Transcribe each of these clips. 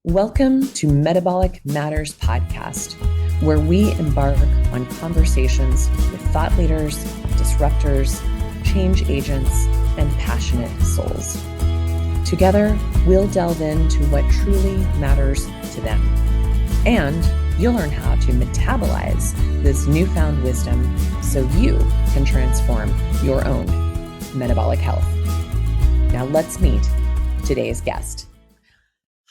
Welcome to Metabolic Matters podcast, where we embark on conversations with thought leaders, disruptors, change agents, and passionate souls. Together, we'll delve into what truly matters to them. And you'll learn how to metabolize this newfound wisdom so you can transform your own metabolic health. Now let's meet today's guest.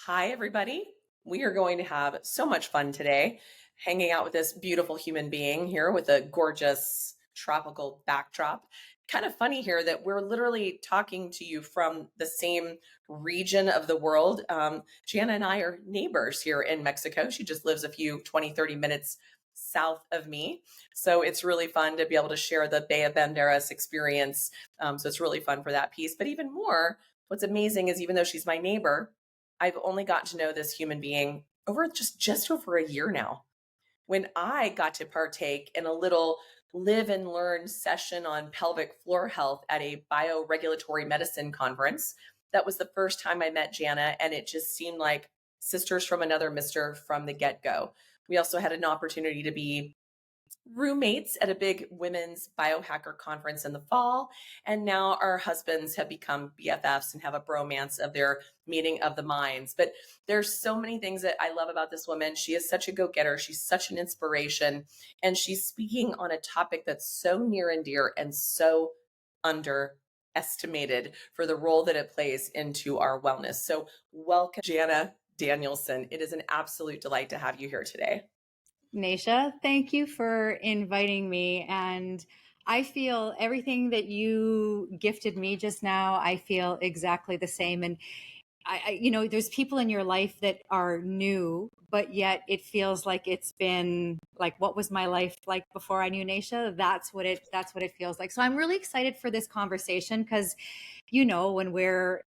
Hi, everybody. We are going to have so much fun today, hanging out with this beautiful human being here with a gorgeous tropical backdrop. Kind of funny here that we're literally talking to you from the same region of the world. Jana and I are neighbors here in Mexico. She just lives a few 20, 30 minutes south of me. So it's really fun to be able to share the Bay of Banderas experience. So it's really fun for that piece. But even more, what's amazing is even though she's my neighbor, I've only gotten to know this human being over just over a year now. When I got to partake in a little live and learn session on pelvic floor health at a bioregulatory medicine conference, that was the first time I met Jana, and it just seemed like sisters from another mister from the get-go. We also had an opportunity to be roommates at a big women's biohacker conference in the fall. And now our husbands have become BFFs and have a bromance of their meeting of the minds. But there's so many things that I love about this woman. She is such a go-getter. She's such an inspiration. And she's speaking on a topic that's so near and dear and so underestimated for the role that it plays into our wellness. So welcome, Jana Danielson. It is an absolute delight to have you here today. Naisha, thank you for inviting me. And I feel everything that you gifted me just now, I feel exactly the same. And there's people in your life that are new, but yet it feels like it's been like, what was my life like before I knew Naisha? That's what it feels like. So I'm really excited for this conversation because, when we're,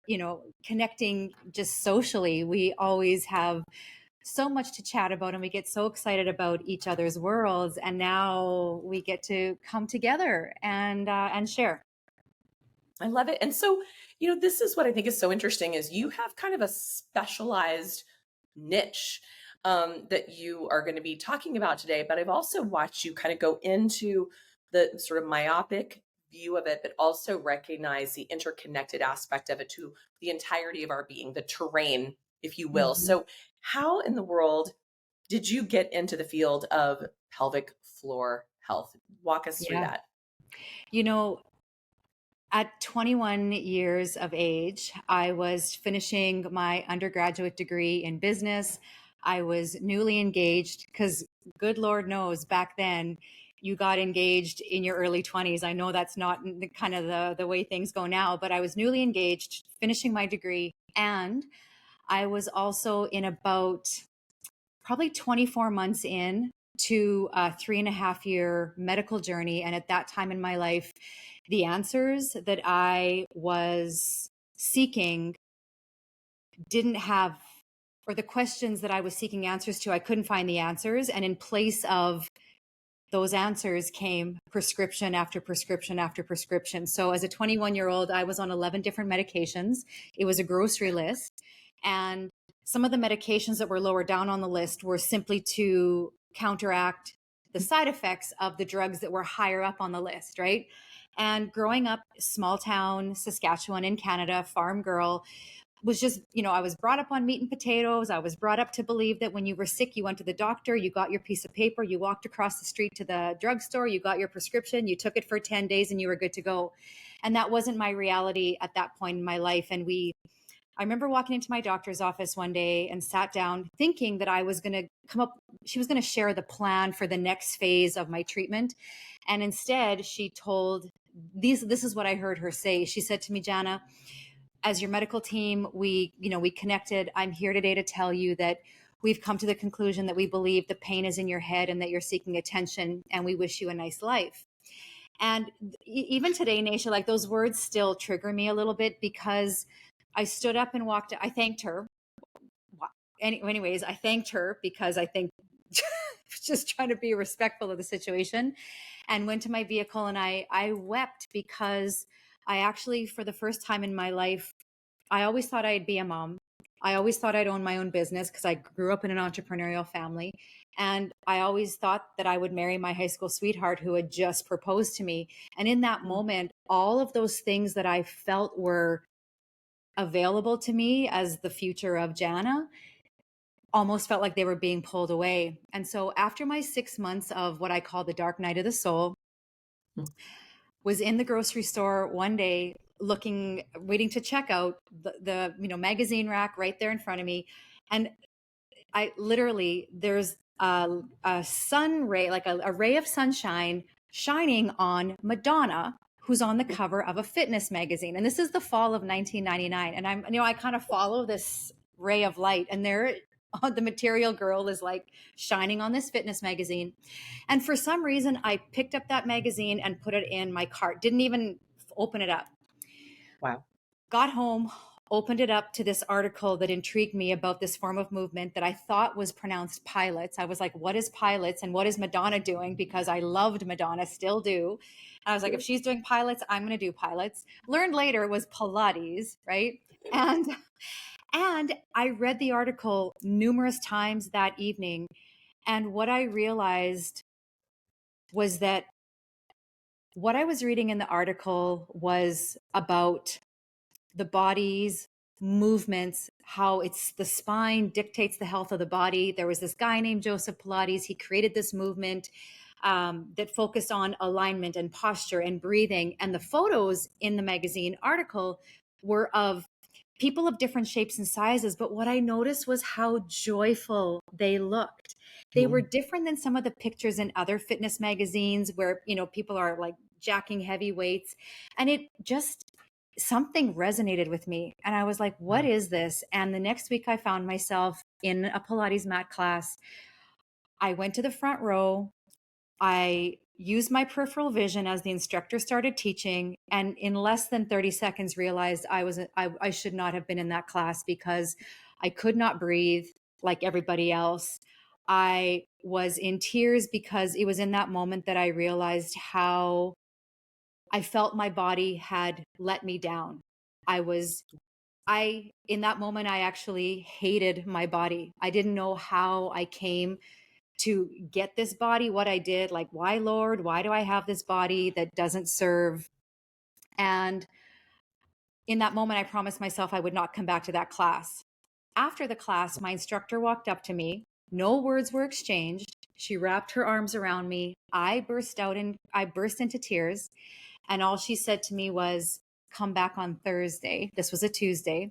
connecting just socially, we always have so much to chat about and we get so excited about each other's worlds, and now we get to come together and share. I love it. And so, this is what I think is so interesting is you have kind of a specialized niche that you are going to be talking about today, but I've also watched you kind of go into the sort of myopic view of it, but also recognize the interconnected aspect of it to the entirety of our being, the terrain, if you will. Mm-hmm. So how in the world did you get into the field of pelvic floor health? Walk us through that. At 21 years of age, I was finishing my undergraduate degree in business. I was newly engaged because good Lord knows back then you got engaged in your early 20s. I know that's not kind of the way things go now, but I was newly engaged, finishing my degree. And I was also in about probably 24 months in to a 3.5-year medical journey. And at that time in my life, the answers that I was seeking didn't have, or the questions that I was seeking answers to, I couldn't find the answers. And in place of those answers came prescription after prescription after prescription. So as a 21-year-old, I was on 11 different medications. It was a grocery list. And some of the medications that were lower down on the list were simply to counteract the side effects of the drugs that were higher up on the list, right? And growing up, small town, Saskatchewan in Canada, farm girl, was just, I was brought up on meat and potatoes. I was brought up to believe that when you were sick, you went to the doctor, you got your piece of paper, you walked across the street to the drugstore, you got your prescription, you took it for 10 days and you were good to go. And that wasn't my reality at that point in my life. And I remember walking into my doctor's office one day and sat down thinking that I was going to she was going to share the plan for the next phase of my treatment. And instead she told this is what I heard her say. She said to me, Jana, as your medical team, we connected. I'm here today to tell you that we've come to the conclusion that we believe the pain is in your head and that you're seeking attention, and we wish you a nice life. And even today, Naisha, like those words still trigger me a little bit because I stood up and walked. I thanked her. Anyways, I thanked her because I think just trying to be respectful of the situation, and went to my vehicle and I wept because I actually, for the first time in my life, I always thought I'd be a mom. I always thought I'd own my own business because I grew up in an entrepreneurial family. And I always thought that I would marry my high school sweetheart who had just proposed to me. And in that moment, all of those things that I felt were available to me as the future of Jana almost felt like they were being pulled away. And so after my 6 months of what I call the dark night of the soul, was in the grocery store one day waiting to check out the magazine rack right there in front of me. And I literally, there's a sun ray, like a ray of sunshine shining on Madonna, who's on the cover of a fitness magazine. And this is the fall of 1999. And I kind of follow this ray of light, and there, the material girl is like shining on this fitness magazine. And for some reason, I picked up that magazine and put it in my cart, didn't even open it up. Wow. Got home, opened it up to this article that intrigued me about this form of movement that I thought was pronounced pilates. I was like, what is pilates and what is Madonna doing? Because I loved Madonna, still do. I was like, if she's doing pilates, I'm going to do pilates. Learned later it was Pilates, right? And I read the article numerous times that evening. And what I realized was that what I was reading in the article was about the body's movements, how it's the spine dictates the health of the body. There was this guy named Joseph Pilates. He created this movement that focused on alignment and posture and breathing. And the photos in the magazine article were of people of different shapes and sizes. But what I noticed was how joyful they looked. They were different than some of the pictures in other fitness magazines where, people are like jacking heavy weights. And it just, something resonated with me. And I was like, what is this? And the next week I found myself in a Pilates mat class. I went to the front row. I used my peripheral vision as the instructor started teaching, and in less than 30 seconds realized I should not have been in that class because I could not breathe like everybody else. I was in tears because it was in that moment that I realized how I felt my body had let me down. In that moment, I actually hated my body. I didn't know how I came to get this body, what I did, like, why, Lord, why do I have this body that doesn't serve? And in that moment, I promised myself I would not come back to that class. After the class, my instructor walked up to me. No words were exchanged. She wrapped her arms around me. I burst into tears. And all she said to me was, come back on Thursday. This was a Tuesday.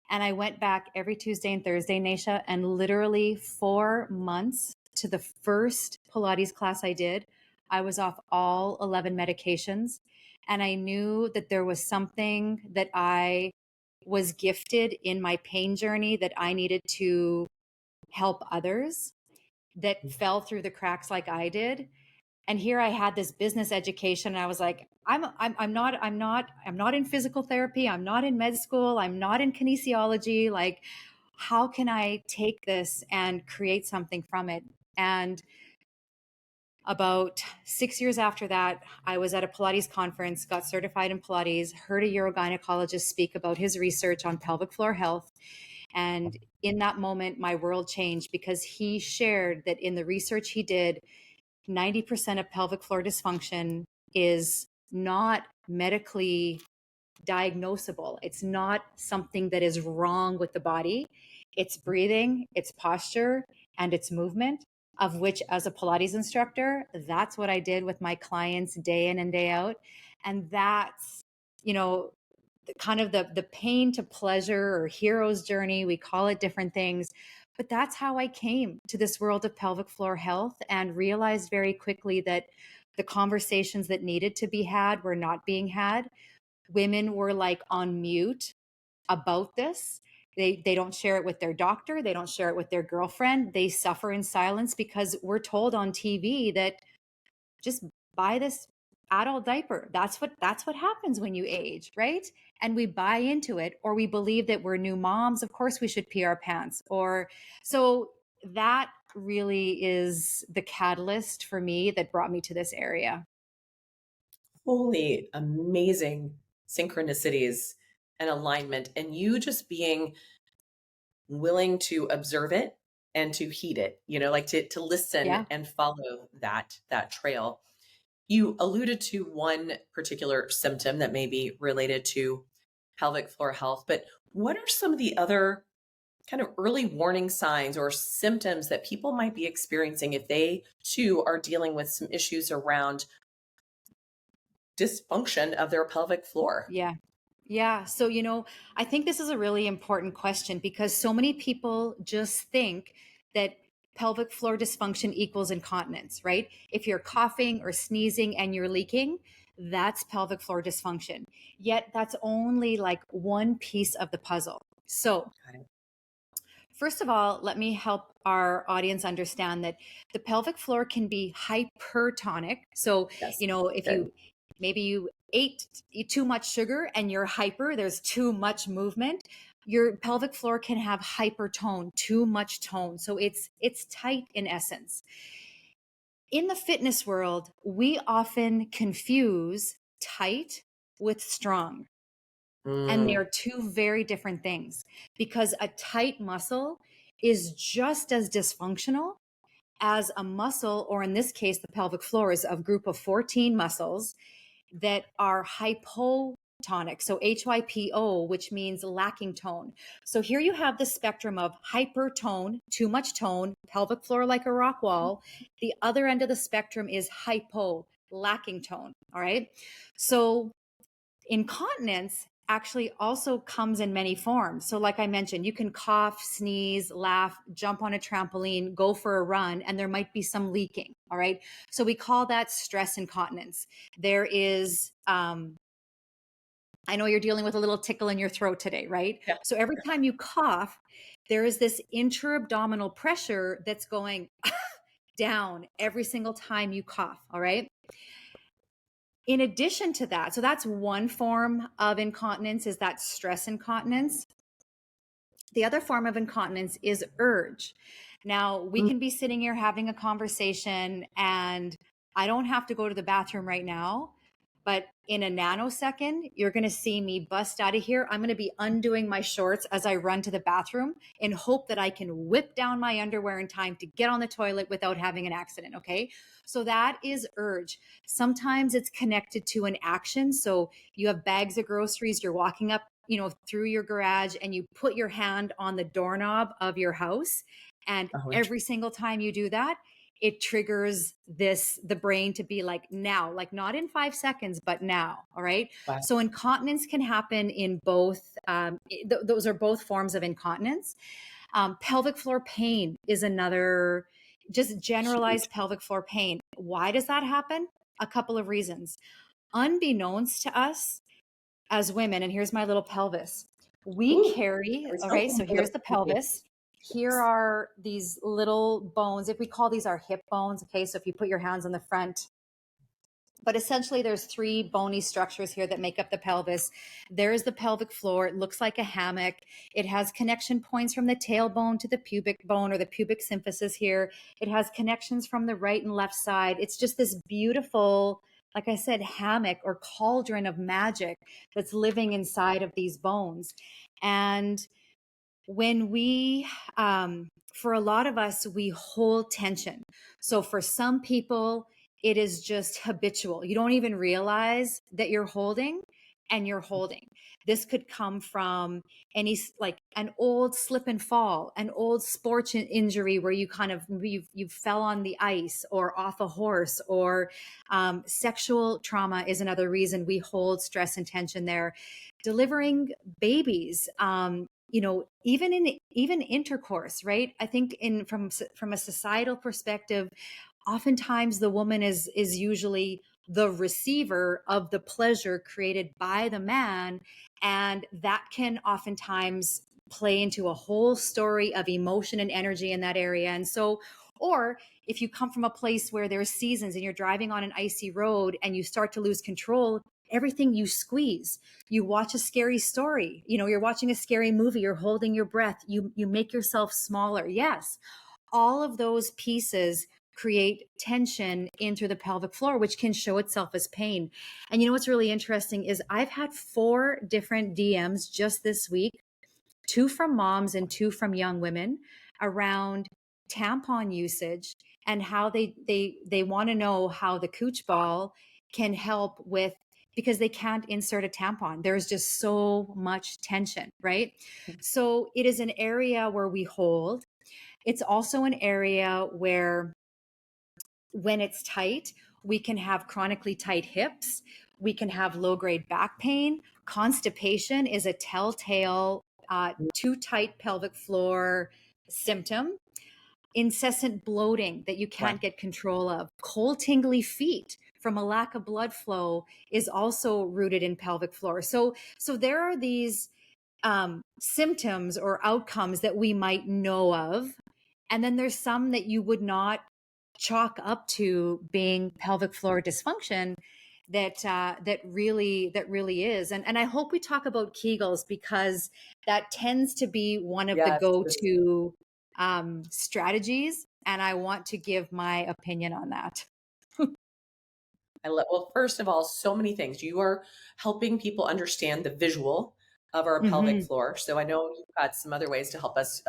And I went back every Tuesday and Thursday, Naisha, and literally 4 months to the first Pilates class I did, I was off all 11 medications. And I knew that there was something that I was gifted in my pain journey that I needed to help others that fell through the cracks like I did. And here I had this business education, and I was like, I'm not in physical therapy. I'm not in med school. I'm not in kinesiology. Like, how can I take this and create something from it? And about 6 years after that, I was at a Pilates conference, got certified in Pilates, heard a urogynecologist speak about his research on pelvic floor health. And in that moment, my world changed because he shared that in the research he did, 90% of pelvic floor dysfunction is not medically diagnosable. It's not something that is wrong with the body. It's breathing, it's posture, and it's movement, of which as a Pilates instructor, that's what I did with my clients day in and day out. And that's, kind of the pain to pleasure or hero's journey. We call it different things. But that's how I came to this world of pelvic floor health and realized very quickly that the conversations that needed to be had were not being had. Women were like on mute about this. They don't share it with their doctor. They don't share it with their girlfriend. They suffer in silence because we're told on TV that just buy this adult diaper. That's what happens when you age, right? And we buy into it, or we believe that we're new moms. Of course we should pee our pants. Or so that really is the catalyst for me that brought me to this area. Holy amazing synchronicities and alignment, and you just being willing to observe it and to heed it, like to listen Yeah. and follow that trail. You alluded to one particular symptom that may be related to pelvic floor health, but what are some of the other kind of early warning signs or symptoms that people might be experiencing if they too are dealing with some issues around dysfunction of their pelvic floor? Yeah. Yeah. So, I think this is a really important question because so many people just think that pelvic floor dysfunction equals incontinence, right? If you're coughing or sneezing and you're leaking, that's pelvic floor dysfunction. Yet that's only like one piece of the puzzle. So, Got it. first of all, let me help our audience understand that the pelvic floor can be hypertonic. So, Yes. if Good. maybe you ate too much sugar and you're hyper, there's too much movement. Your pelvic floor can have hypertone, too much tone. So it's tight in essence. In the fitness world, we often confuse tight with strong. And Mm, they're two very different things because a tight muscle is just as dysfunctional as a muscle, or in this case, the pelvic floor is a group of 14 muscles that are hypotonic. So HYPO, which means lacking tone. So here you have the spectrum of hypertone, too much tone, pelvic floor like a rock wall. The other end of the spectrum is hypo, lacking tone. All right. So incontinence actually also comes in many forms. So, like I mentioned, you can cough, sneeze, laugh, jump on a trampoline, go for a run, and there might be some leaking. All right. So, we call that stress incontinence. There is, I know you're dealing with a little tickle in your throat today, right? yeah. So, every time you cough, there is this intra abdominal pressure that's going down every single time you cough. All right. In addition to that, so that's one form of incontinence, is that stress incontinence. The other form of incontinence is urge. Now, we Mm, can be sitting here having a conversation and I don't have to go to the bathroom right now, but in a nanosecond, you're going to see me bust out of here. I'm going to be undoing my shorts as I run to the bathroom in hope that I can whip down my underwear in time to get on the toilet without having an accident. Okay. So that is urge. Sometimes it's connected to an action. So you have bags of groceries, you're walking up, through your garage and you put your hand on the doorknob of your house. And oh, every single time you do that, it triggers the brain to be like, now, like not in 5 seconds, but now. All right. wow. So incontinence can happen in both. Those are both forms of incontinence. Pelvic floor pain is another, just Huge. generalized pelvic floor pain. Why does that happen? A couple of reasons. Unbeknownst to us as women, and here's my little pelvis. We Ooh, carry, that was okay, helpful so for the here's the pelvis. Here yes. are these little bones. If we call these our hip bones, okay, so if you put your hands on the front, but essentially there's three bony structures here that make up the pelvis. There's the pelvic floor. It looks like a hammock. It has connection points from the tailbone to the pubic bone or the pubic symphysis here. It has connections from the right and left side. It's just this beautiful, like I said, hammock or cauldron of magic that's living inside of these bones. And when for a lot of us, we hold tension. So for some people, it is just habitual. You don't even realize that you're holding and you're holding. This could come from like an old slip and fall, an old sports injury where you kind of, you fell on the ice or off a horse, or sexual trauma is another reason we hold stress and tension there. Delivering babies, even intercourse, right? I think from a societal perspective, oftentimes the woman is usually the receiver of the pleasure created by the man, and that can oftentimes play into a whole story of emotion and energy in that area. And so, or if you come from a place where there's seasons and you're driving on an icy road and you start to lose control, everything you squeeze. You watch a scary story, you're watching a scary movie, you're holding your breath, you make yourself smaller. Yes, all of those pieces create tension in through the pelvic floor, which can show itself as pain. And what's really interesting is I've had 4 different DMs just this week 2 from moms and 2 from young women, around tampon usage and how they want to know how the Cooch Ball can help with, because they can't insert a tampon. There's just so much tension, right? So it is an area where we hold. It's also an area where when it's tight, we can have chronically tight hips. We can have low grade back pain. Constipation is a telltale too tight pelvic floor symptom. Incessant bloating that you can't get control of. Cold, tingly feet from a lack of blood flow is also rooted in pelvic floor. So there are these symptoms or outcomes that we might know of. And then there's some that you would not chalk up to being pelvic floor dysfunction that really is. And I hope we talk about Kegels, because that tends to be one of the go-to strategies. And I want to give my opinion on that. Well, first of all, so many things. You are helping people understand the visual of our pelvic floor. So I know you've got some other ways to help us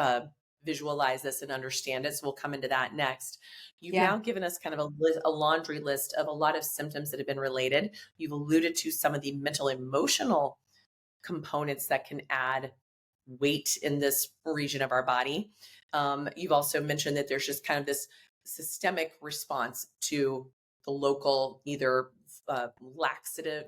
visualize this and understand it. So we'll come into that next. You've now given us kind of a laundry list of a lot of symptoms that have been related. You've alluded to some of the mental emotional components that can add weight in this region of our body. You've also mentioned that there's just kind of this systemic response to the local, either laxative,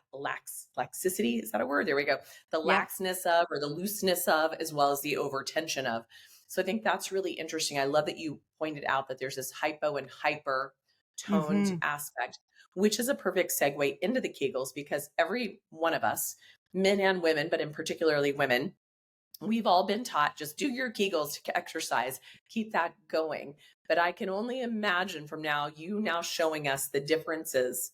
laxicity, is that a word? There we go. The laxness of, or the looseness of, as well as the overtension of. So I think that's really interesting. I love that you pointed out that there's this hypo and hyper toned aspect, which is a perfect segue into the Kegels, because every one of us, men and women, but in particularly women, we've all been taught, just do your Kegels to exercise, keep that going. But I can only imagine from you now showing us the differences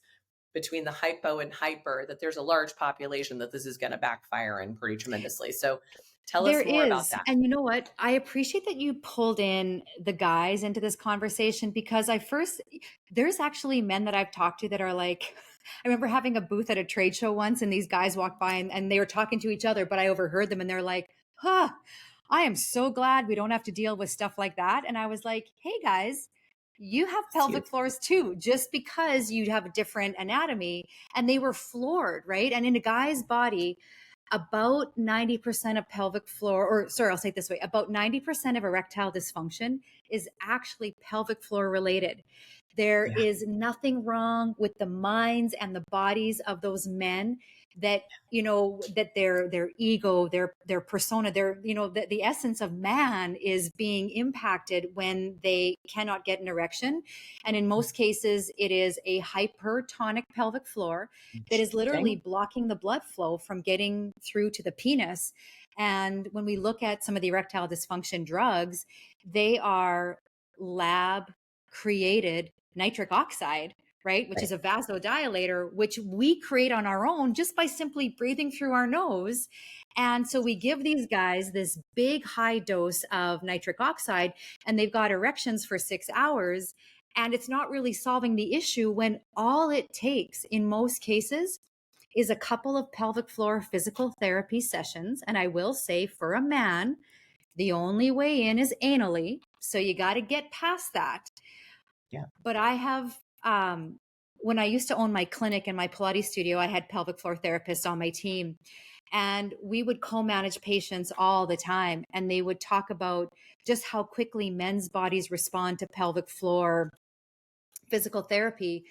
between the hypo and hyper, that there's a large population that this is going to backfire in pretty tremendously. So tell us more about that. And you know what? I appreciate that you pulled in the guys into this conversation, because there's actually men that I've talked to that are like, I remember having a booth at a trade show once, and these guys walked by and they were talking to each other, but I overheard them and they're like, I am so glad we don't have to deal with stuff like that. And I was like, hey guys, you have pelvic floors too, just because you have a different anatomy. And they were floored, right? And in a guy's body, about 90% of pelvic floor, or sorry, I'll say it this way, about 90% of erectile dysfunction is actually pelvic floor related. There is nothing wrong with the minds and the bodies of those men that, that their ego, their persona, the essence of man is being impacted when they cannot get an erection. And in most cases, it is a hypertonic pelvic floor that is literally blocking the blood flow from getting through to the penis. And when we look at some of the erectile dysfunction drugs, they are lab created nitric oxide, right? Which is a vasodilator, which we create on our own just by simply breathing through our nose. And so we give these guys this big high dose of nitric oxide, and they've got erections for 6 hours. And it's not really solving the issue, when all it takes in most cases is a couple of pelvic floor physical therapy sessions. And I will say, for a man, the only way in is anally. So you got to get past that. Yeah. But I have, when I used to own my clinic and my Pilates studio, I had pelvic floor therapists on my team, and we would co-manage patients all the time. And they would talk about just how quickly men's bodies respond to pelvic floor physical therapy.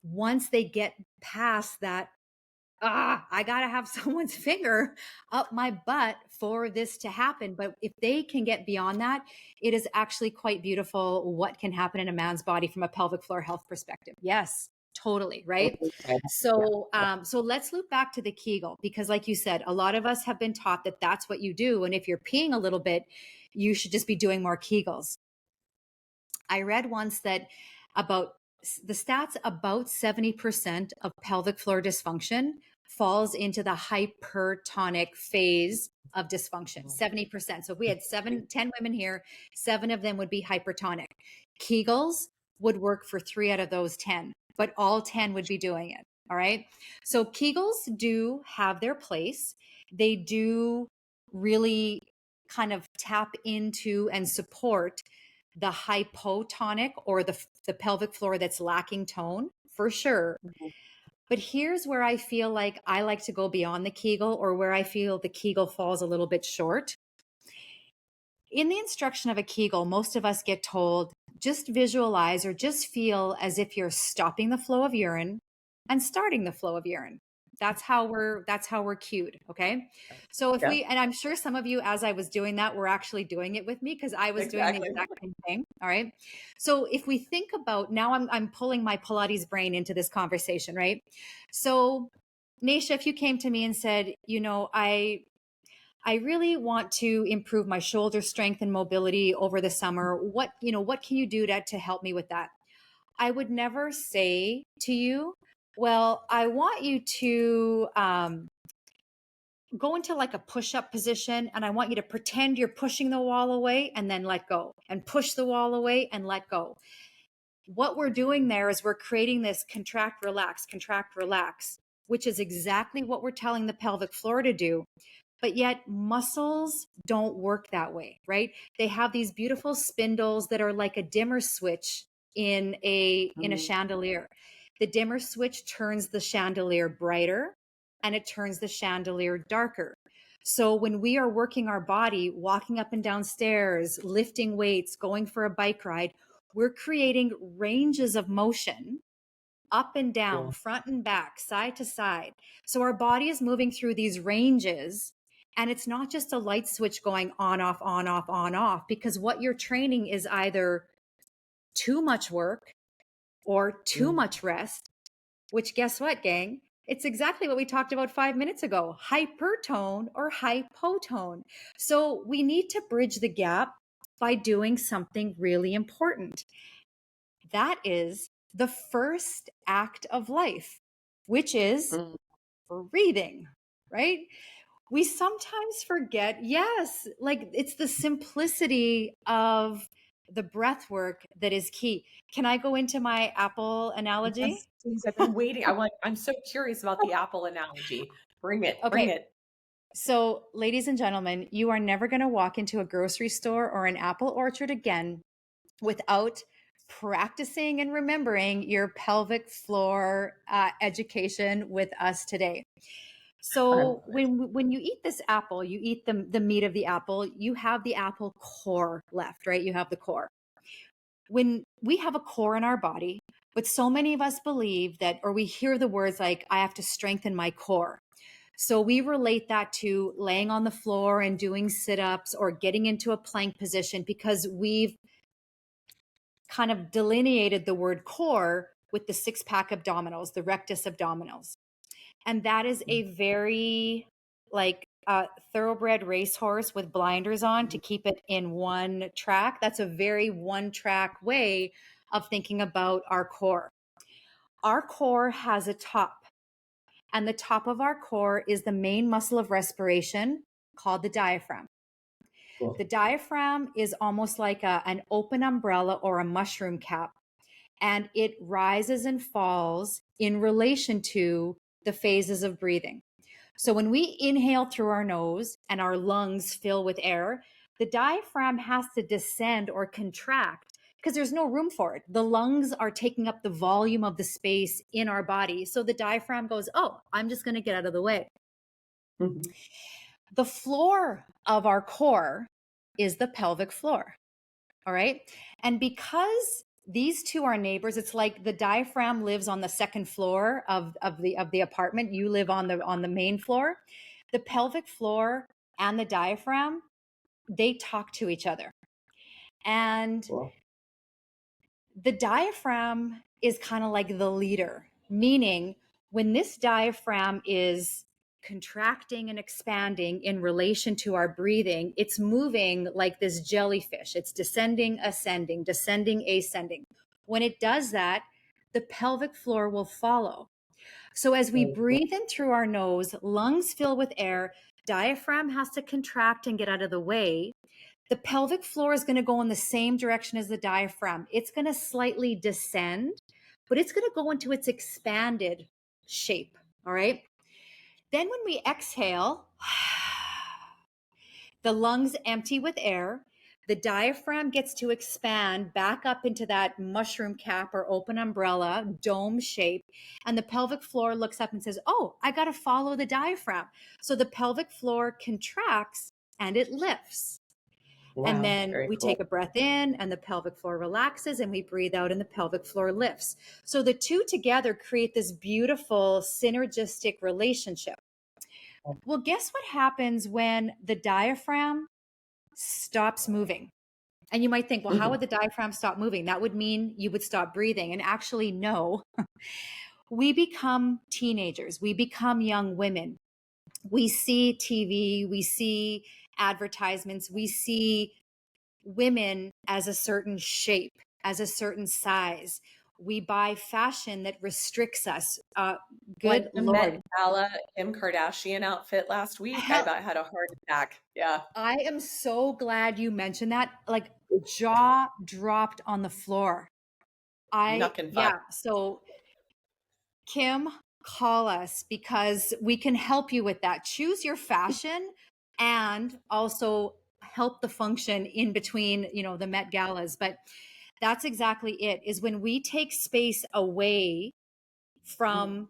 Once they get past that, I got to have someone's finger up my butt for this to happen. But if they can get beyond that, it is actually quite beautiful what can happen in a man's body from a pelvic floor health perspective. Yes, totally. Right. So let's loop back to the Kegel, because like you said, a lot of us have been taught that that's what you do. And if you're peeing a little bit, you should just be doing more Kegels. I read once that about 70% of pelvic floor dysfunction falls into the hypertonic phase of dysfunction. 70%. So if we had 10 women here, 7 of them would be hypertonic. Kegels would work for 3 out of those 10, but all 10 would be doing it. All right. So Kegels do have their place. They do really kind of tap into and support the hypotonic or the pelvic floor that's lacking tone, for sure. But here's where I feel like I like to go beyond the Kegel, or where I feel the Kegel falls a little bit short. In the instruction of a Kegel, most of us get told, just visualize or just feel as if you're stopping the flow of urine and starting the flow of urine. That's how we're cued. Okay. So if we, and I'm sure some of you, as I was doing that, were actually doing it with me, because I was doing the exact same thing. All right. So if we think about, now I'm pulling my Pilates brain into this conversation, right? So Naisha, if you came to me and said, I really want to improve my shoulder strength and mobility over the summer, what can you do to help me with that? I would never say to you, well, I want you to go into like a push-up position, and I want you to pretend you're pushing the wall away and then let go, and push the wall away and let go. What we're doing there is we're creating this contract, relax, which is exactly what we're telling the pelvic floor to do. But yet muscles don't work that way, right? They have these beautiful spindles that are like a dimmer switch in a chandelier. The dimmer switch turns the chandelier brighter, and it turns the chandelier darker. So when we are working our body, walking up and down stairs, lifting weights, going for a bike ride, we're creating ranges of motion up and down, front and back, side to side. So our body is moving through these ranges, and it's not just a light switch going on, off, on, off, on, off, because what you're training is either too much work or too much rest, which, guess what, gang? It's exactly what we talked about 5 minutes ago, hypertone or hypotone. So we need to bridge the gap by doing something really important. That is the first act of life, which is breathing, right? We sometimes forget, yes, like it's the simplicity of the breath work that is key. Can I go into my apple analogy? Yes, please. I've been waiting. I'm so curious about the apple analogy. Bring it. Okay. Bring it. So, ladies and gentlemen, you are never going to walk into a grocery store or an apple orchard again without practicing and remembering your pelvic floor education with us today. So when you eat this apple, you eat the meat of the apple, you have the apple core left, right? You have the core. When we have a core in our body, but so many of us believe that, or we hear the words like, I have to strengthen my core. So we relate that to laying on the floor and doing sit-ups or getting into a plank position, because we've kind of delineated the word core with the six-pack abdominals, the rectus abdominals. And that is a very thoroughbred racehorse with blinders on to keep it in one track. That's a very one-track way of thinking about our core. Our core has a top, and the top of our core is the main muscle of respiration called the diaphragm. Cool. The diaphragm is almost like an open umbrella or a mushroom cap, and it rises and falls in relation to the phases of breathing. So when we inhale through our nose and our lungs fill with air, the diaphragm has to descend or contract because there's no room for it. The lungs are taking up the volume of the space in our body. So the diaphragm goes, oh, I'm just going to get out of the way. Mm-hmm. The floor of our core is the pelvic floor. All right. And because these two are neighbors, it's like the diaphragm lives on the second floor of the apartment. You live on the main floor. The pelvic floor and the diaphragm, they talk to each other. And the diaphragm is kind of like the leader, meaning when this diaphragm is contracting and expanding in relation to our breathing, it's moving like this jellyfish. It's descending, ascending, descending, ascending. When it does that, the pelvic floor will follow. So as we breathe in through our nose, lungs fill with air, diaphragm has to contract and get out of the way. The pelvic floor is going to go in the same direction as the diaphragm. It's going to slightly descend, but it's going to go into its expanded shape. All right. Then when we exhale, the lungs empty with air. The diaphragm gets to expand back up into that mushroom cap or open umbrella, dome shape. And the pelvic floor looks up and says, oh, I got to follow the diaphragm. So the pelvic floor contracts and it lifts. And Wow, then very we cool. take a breath in and the pelvic floor relaxes, and we breathe out and the pelvic floor lifts. So the two together create this beautiful synergistic relationship. Well, guess what happens when the diaphragm stops moving? And you might think, well, how would the diaphragm stop moving? That would mean you would stop breathing. And actually, no. We become teenagers. We become young women. We see TV, we see advertisements, we see women as a certain shape, as a certain size. We buy fashion that restricts us. Good Like the Met Lord. Gala Kim Kardashian outfit last week, I Hell, about had a heart attack. Yeah. I am so glad you mentioned that. Like, jaw dropped on the floor. Knuckin' fuck. Yeah. So, Kim, call us because we can help you with that. Choose your fashion and also help the function in between, the Met Galas. But that's exactly it, is when we take space away from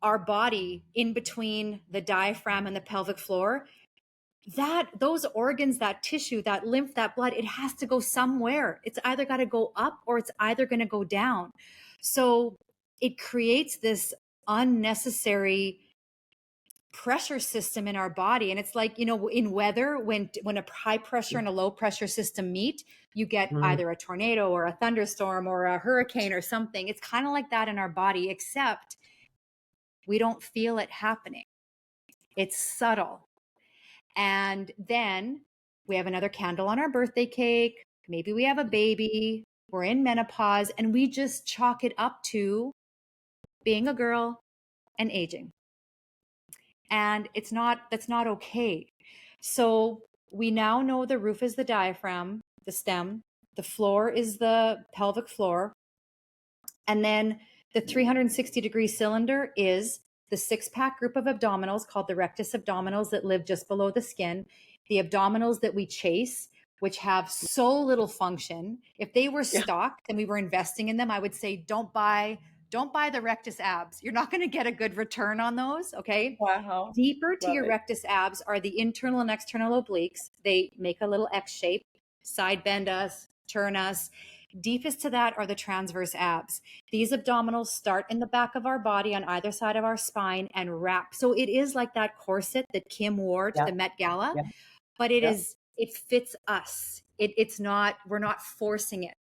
our body in between the diaphragm and the pelvic floor, that those organs, that tissue, that lymph, that blood, it has to go somewhere. It's either got to go up or it's either going to go down. So it creates this unnecessary pressure system in our body. And it's like, in weather, when a high pressure and a low pressure system meet, you get either a tornado or a thunderstorm or a hurricane or something. It's kind of like that in our body, except we don't feel it happening. It's subtle. And then we have another candle on our birthday cake. Maybe we have a baby. We're in menopause, and we just chalk it up to being a girl and aging. And that's not okay. So we now know the roof is the diaphragm, the stem, the floor is the pelvic floor. And then the 360-degree cylinder is the six-pack group of abdominals called the rectus abdominals that live just below the skin, the abdominals that we chase, which have so little function. If they were stocked and we were investing in them, I would say don't buy the rectus abs. You're not going to get a good return on those, okay? Wow. Deeper to Love your it. rectus abs are the internal and external obliques. They make a little X shape, side bend us, turn us. Deepest to that are the transverse abs. These abdominals start in the back of our body on either side of our spine and wrap. So it is like that corset that Kim wore to the Met Gala, but it fits us. We're not forcing it.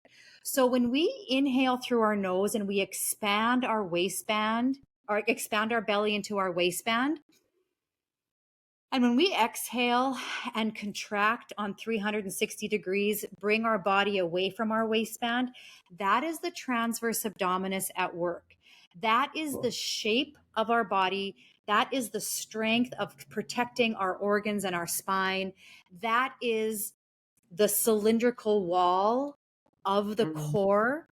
So when we inhale through our nose and we expand our waistband or expand our belly into our waistband, and when we exhale and contract on 360 degrees, bring our body away from our waistband, that is the transverse abdominis at work. That is the shape of our body. That is the strength of protecting our organs and our spine. That is the cylindrical wall of the core,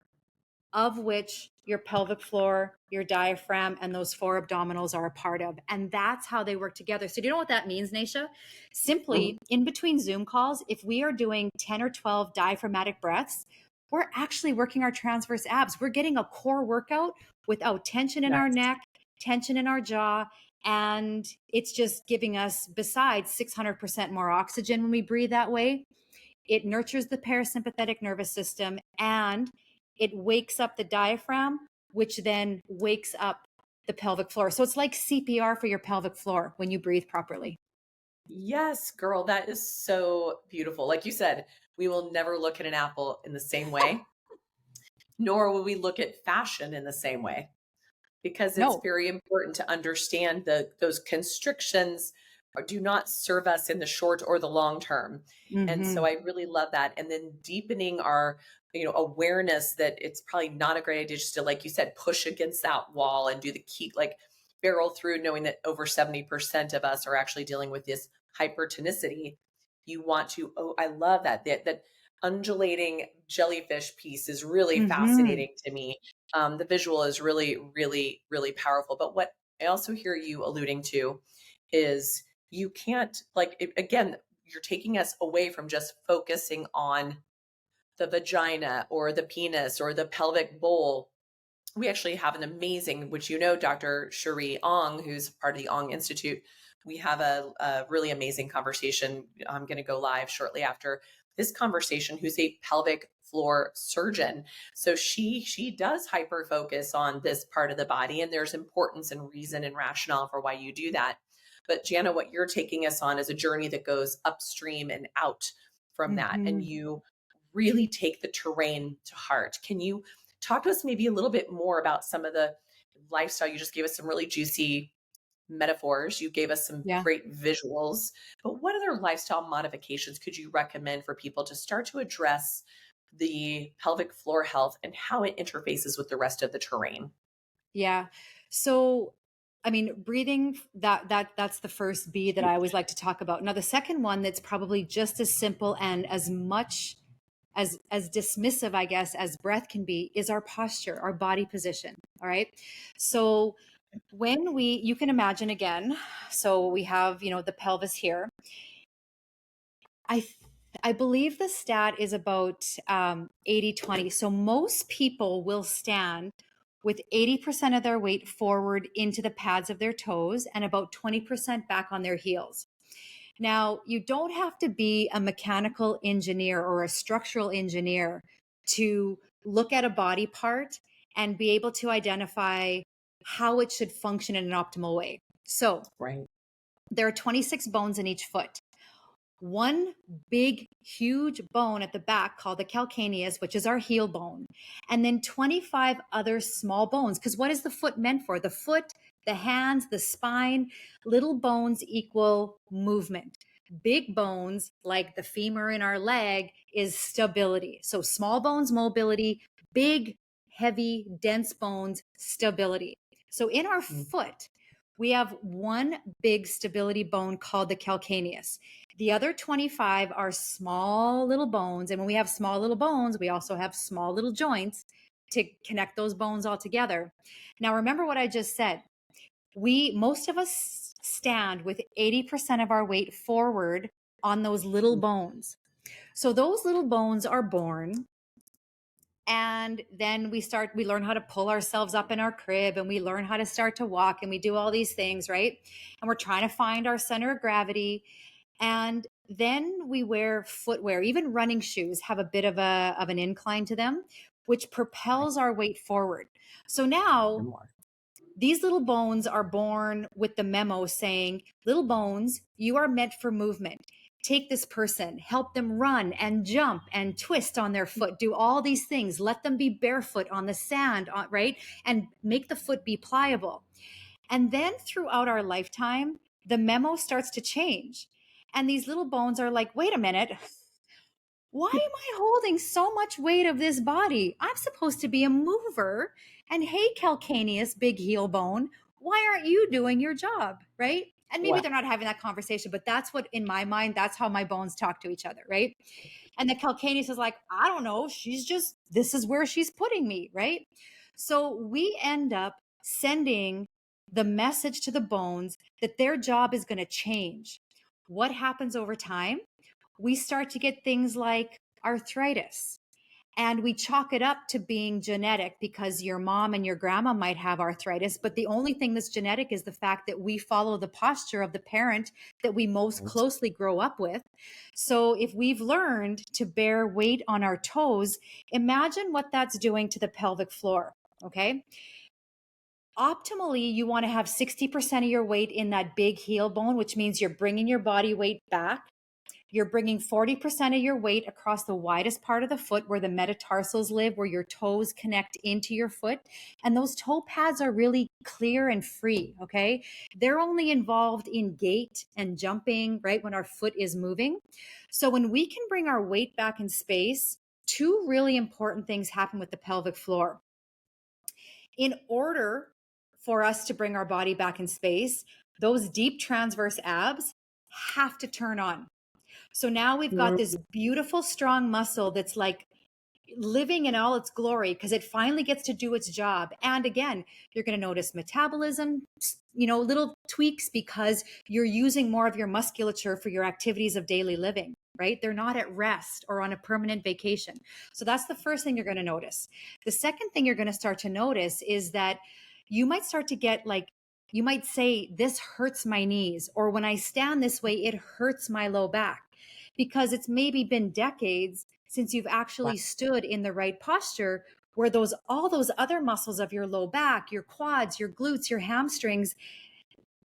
of which your pelvic floor, your diaphragm, and those four abdominals are a part of. And that's how they work together. So do you know what that means, Naisha? Simply, in between Zoom calls, if we are doing 10 or 12 diaphragmatic breaths, we're actually working our transverse abs. We're getting a core workout without tension in our neck, tension in our jaw. And it's just giving us, besides 600% more oxygen when we breathe that way, it nurtures the parasympathetic nervous system and it wakes up the diaphragm, which then wakes up the pelvic floor. So it's like CPR for your pelvic floor when you breathe properly. Yes, girl, that is so beautiful. Like you said, we will never look at an apple in the same way, nor will we look at fashion in the same way, because it's very important to understand those constrictions do not serve us in the short or the long term. And so I really love that. And then deepening our awareness that it's probably not a great idea just to, like you said, push against that wall and do the keep, like barrel through, knowing that over 70% of us are actually dealing with this hypertonicity. You want to, I love that undulating jellyfish piece is really fascinating to me. The visual is really, really, really powerful. But what I also hear you alluding to is you can't, like, again, you're taking us away from just focusing on the vagina or the penis or the pelvic bowl. We actually have an amazing, which Dr. Cherie Ong, who's part of the Ong Institute. We have a really amazing conversation. I'm going to go live shortly after this conversation, who's a pelvic floor surgeon. So she does hyper focus on this part of the body, and there's importance and reason and rationale for why you do that. But Jana, what you're taking us on is a journey that goes upstream and out from that, and you really take the terrain to heart. Can you talk to us maybe a little bit more about some of the lifestyle? You just gave us some really juicy metaphors. You gave us some great visuals, but what other lifestyle modifications could you recommend for people to start to address the pelvic floor health and how it interfaces with the rest of the terrain? Yeah. So, I mean, breathing, that's the first B that I always like to talk about. Now, the second one that's probably just as simple and as much as dismissive, I guess, as breath can be, is our posture, our body position. All right. So when you can imagine again, so we have, the pelvis here. I believe the stat is about 80-20. So most people will stand with 80% of their weight forward into the pads of their toes and about 20% back on their heels. Now, you don't have to be a mechanical engineer or a structural engineer to look at a body part and be able to identify how it should function in an optimal way. So, there are 26 bones in each foot. One big, huge bone at the back called the calcaneus, which is our heel bone, and then 25 other small bones. Because what is the foot meant for? The foot, the hands, the spine, little bones equal movement. Big bones, like the femur in our leg, is stability. So small bones, mobility, big, heavy, dense bones, stability. So in our foot, we have one big stability bone called the calcaneus. The other 25 are small little bones. And when we have small little bones, we also have small little joints to connect those bones all together. Now, remember what I just said. Most of us stand with 80% of our weight forward on those little bones. So those little bones are born. And then we learn how to pull ourselves up in our crib, and we learn how to start to walk, and we do all these things, right? And we're trying to find our center of gravity. And then we wear footwear. Even running shoes have a bit of an incline to them, which propels our weight forward. So now these little bones are born with the memo saying, little bones, you are meant for movement. Take this person, help them run and jump and twist on their foot, do all these things, let them be barefoot on the sand, right? And make the foot be pliable. And then throughout our lifetime, the memo starts to change. And these little bones are like, wait a minute, why am I holding so much weight of this body? I'm supposed to be a mover. And hey, calcaneus, big heel bone, why aren't you doing your job, right? And maybe they're not having that conversation, but that's what, in my mind, that's how my bones talk to each other, right? And the calcaneus is like, I don't know, this is where she's putting me, right? So we end up sending the message to the bones that their job is going to change. What happens over time? We start to get things like arthritis. And we chalk it up to being genetic because your mom and your grandma might have arthritis. But the only thing that's genetic is the fact that we follow the posture of the parent that we most closely grow up with. So if we've learned to bear weight on our toes, imagine what that's doing to the pelvic floor. Okay. Optimally, you want to have 60% of your weight in that big heel bone, which means you're bringing your body weight back. You're bringing 40% of your weight across the widest part of the foot where the metatarsals live, where your toes connect into your foot. And those toe pads are really clear and free, okay? They're only involved in gait and jumping, right, when our foot is moving. So when we can bring our weight back in space, two really important things happen with the pelvic floor. In order for us to bring our body back in space, those deep transverse abs have to turn on. So now we've got this beautiful, strong muscle that's like living in all its glory because it finally gets to do its job. And again, you're going to notice metabolism, little tweaks because you're using more of your musculature for your activities of daily living, right? They're not at rest or on a permanent vacation. So that's the first thing you're going to notice. The second thing you're going to start to notice is that you might start to get you might say, this hurts my knees, or when I stand this way, it hurts my low back, because it's maybe been decades since you've actually stood in the right posture, where all those other muscles of your low back, your quads, your glutes, your hamstrings,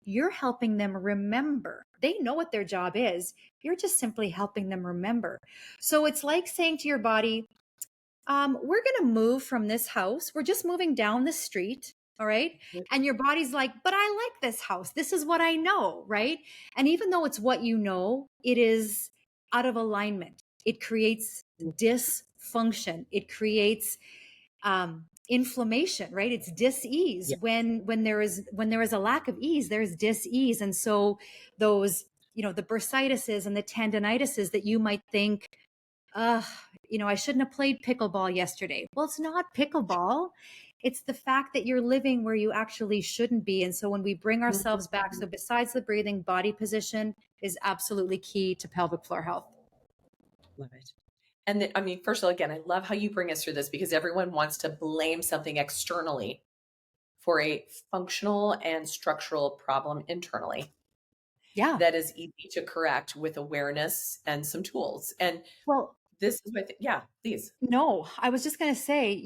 you're helping them remember. They know what their job is. You're just simply helping them remember. So it's like saying to your body, we're going to move from this house. We're just moving down the street. All right. And your body's like, but I like this house. This is what I know. Right. And even though it's what you know, it is out of alignment. It creates dysfunction. It creates inflammation, right? It's dis-ease. When there is a lack of ease, there's dis-ease. And so those, the bursitis and the tendinitis that you might think, I shouldn't have played pickleball yesterday. Well, it's not pickleball. It's the fact that you're living where you actually shouldn't be. And so when we bring ourselves back, so besides the breathing, body position is absolutely key to pelvic floor health. Love it. And first of all, again, I love how you bring us through this, because everyone wants to blame something externally for a functional and structural problem internally. Yeah. That is easy to correct with awareness and some tools. And this is what, please. No, I was just going to say, and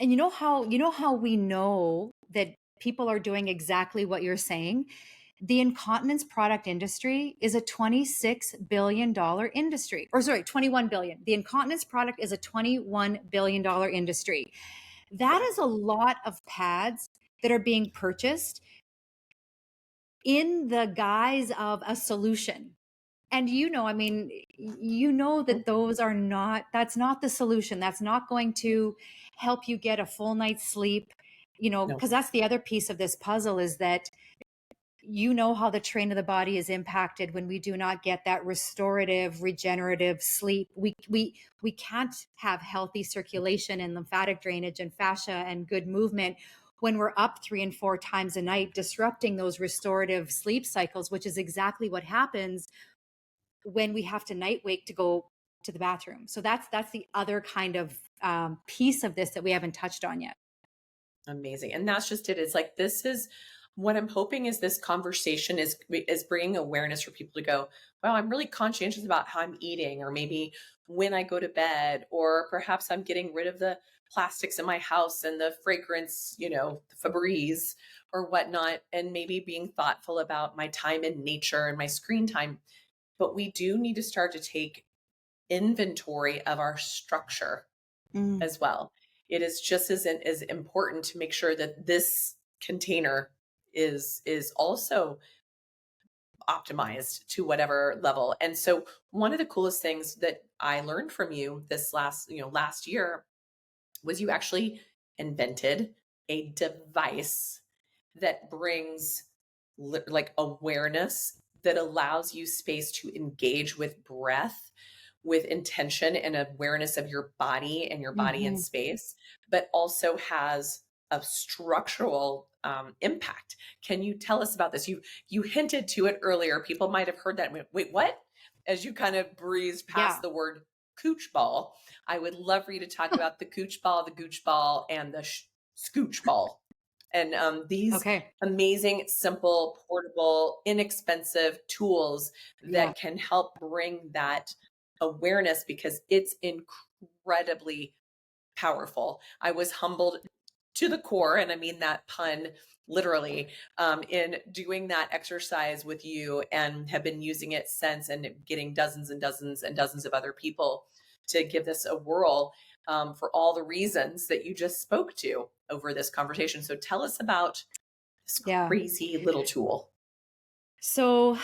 you know how we know that people are doing exactly what you're saying. The incontinence product industry is a $26 billion industry, or sorry, 21 billion. The incontinence product is a $21 billion industry. That is a lot of pads that are being purchased in the guise of a solution. And that that's not the solution. That's not going to help you get a full night's sleep, because that's the other piece of this puzzle, is that how the train of the body is impacted when we do not get that restorative, regenerative sleep. We can't have healthy circulation and lymphatic drainage and fascia and good movement when we're up 3 and 4 times a night, disrupting those restorative sleep cycles, which is exactly what happens when we have to night wake to go to the bathroom. So that's the other kind of piece of this that we haven't touched on yet. Amazing. And that's just it. It's like, this is what I'm hoping is this conversation is bringing awareness for people to go, wow, I'm really conscientious about how I'm eating, or maybe when I go to bed, or perhaps I'm getting rid of the plastics in my house and the fragrance, the Febreze or whatnot, and maybe being thoughtful about my time in nature and my screen time. But we do need to start to take inventory of our structure as well. It is just as important to make sure that this container is also optimized to whatever level. And so one of the coolest things that I learned from you this last year was you actually invented a device that brings like awareness, that allows you space to engage with breath, with intention and awareness of your body and your body in space, but also has a structural impact. Can you tell us about this? You hinted to it earlier. People might have heard that and went, wait, what? As you kind of breezed past the word Cooch Ball. I would love for you to talk about the Cooch Ball, the Gooch Ball, and the Scooch Ball. And these amazing, simple, portable, inexpensive tools that can help bring that awareness, because it's incredibly powerful. I was humbled to the core, and I mean that pun literally, in doing that exercise with you, and have been using it since, and getting dozens and dozens and dozens of other people to give this a whirl, for all the reasons that you just spoke to over this conversation. So tell us about this crazy little tool. So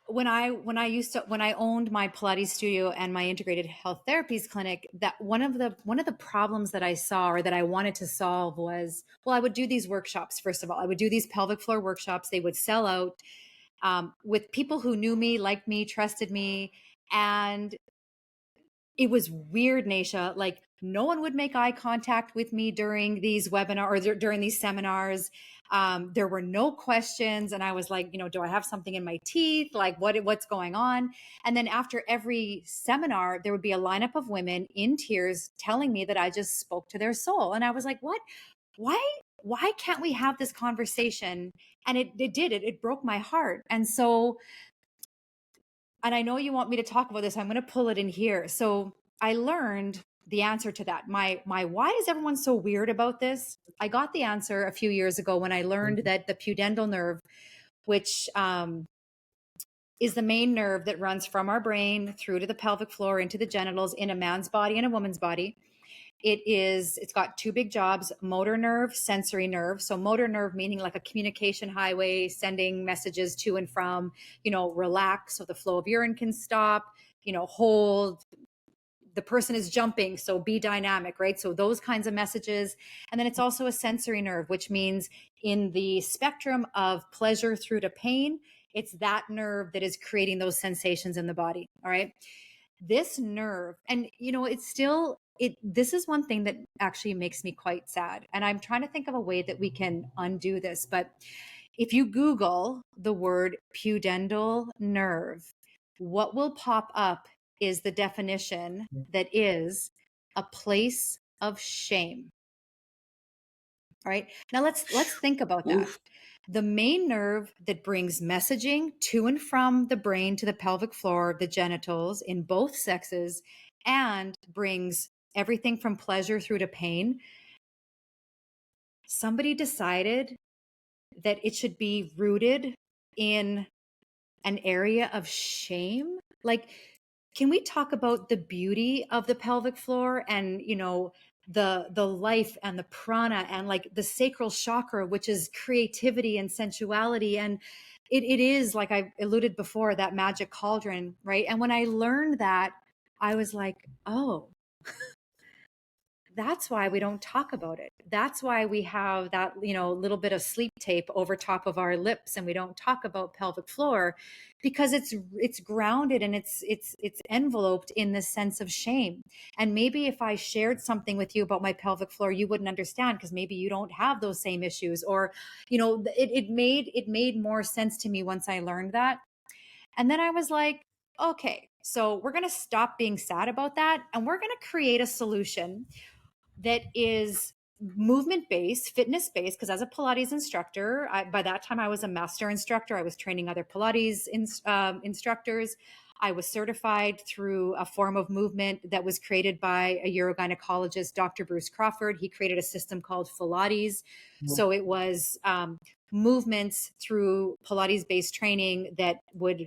when I owned my Pilates studio and my integrated health therapies clinic, that one of the problems that I saw, or that I wanted to solve, was, well, I would do these workshops. First of all, I would do these pelvic floor workshops. They would sell out with people who knew me, liked me, trusted me. And it was weird, Naisha. Like, no one would make eye contact with me during these webinars or during these seminars. There were no questions. And I was like, do I have something in my teeth? Like, what's going on? And then after every seminar, there would be a lineup of women in tears telling me that I just spoke to their soul. And I was like, what? Why can't we have this conversation? And it broke my heart. And so, and I know you want me to talk about this, I'm going to pull it in here. So I learned the answer to that. My why is everyone so weird about this? I got the answer a few years ago when I learned that the pudendal nerve, which is the main nerve that runs from our brain through to the pelvic floor into the genitals in a man's body and a woman's body. It's got two big jobs: motor nerve, sensory nerve. So motor nerve meaning like a communication highway, sending messages to and from, relax so the flow of urine can stop, hold, the person is jumping, so be dynamic, right? So those kinds of messages. And then it's also a sensory nerve, which means in the spectrum of pleasure through to pain, it's that nerve that is creating those sensations in the body. All right. This nerve, and this is one thing that actually makes me quite sad. And I'm trying to think of a way that we can undo this. But if you Google the word pudendal nerve, what will pop up is the definition that is a place of shame. All right. Now let's think about that. The main nerve that brings messaging to and from the brain to the pelvic floor, the genitals in both sexes, and brings everything from pleasure through to pain. Somebody decided that it should be rooted in an area of shame. Like, can we talk about the beauty of the pelvic floor and, the life and the prana and like the sacral chakra, which is creativity and sensuality. And it is, like I alluded before, that magic cauldron, right? And when I learned that, I was like, oh, that's why we don't talk about it. That's why we have that, little bit of sleep tape over top of our lips and we don't talk about pelvic floor, because it's grounded and it's enveloped in this sense of shame. And maybe if I shared something with you about my pelvic floor, you wouldn't understand because maybe you don't have those same issues, or, it made more sense to me once I learned that. And then I was like, okay, so we're going to stop being sad about that. And we're going to create a solution that is movement-based, fitness-based, because as a Pilates instructor, by that time I was a master instructor. I was training other Pilates instructors. I was certified through a form of movement that was created by a urogynecologist, Dr. Bruce Crawford. He created a system called Pilates. So it was movements through Pilates-based training that would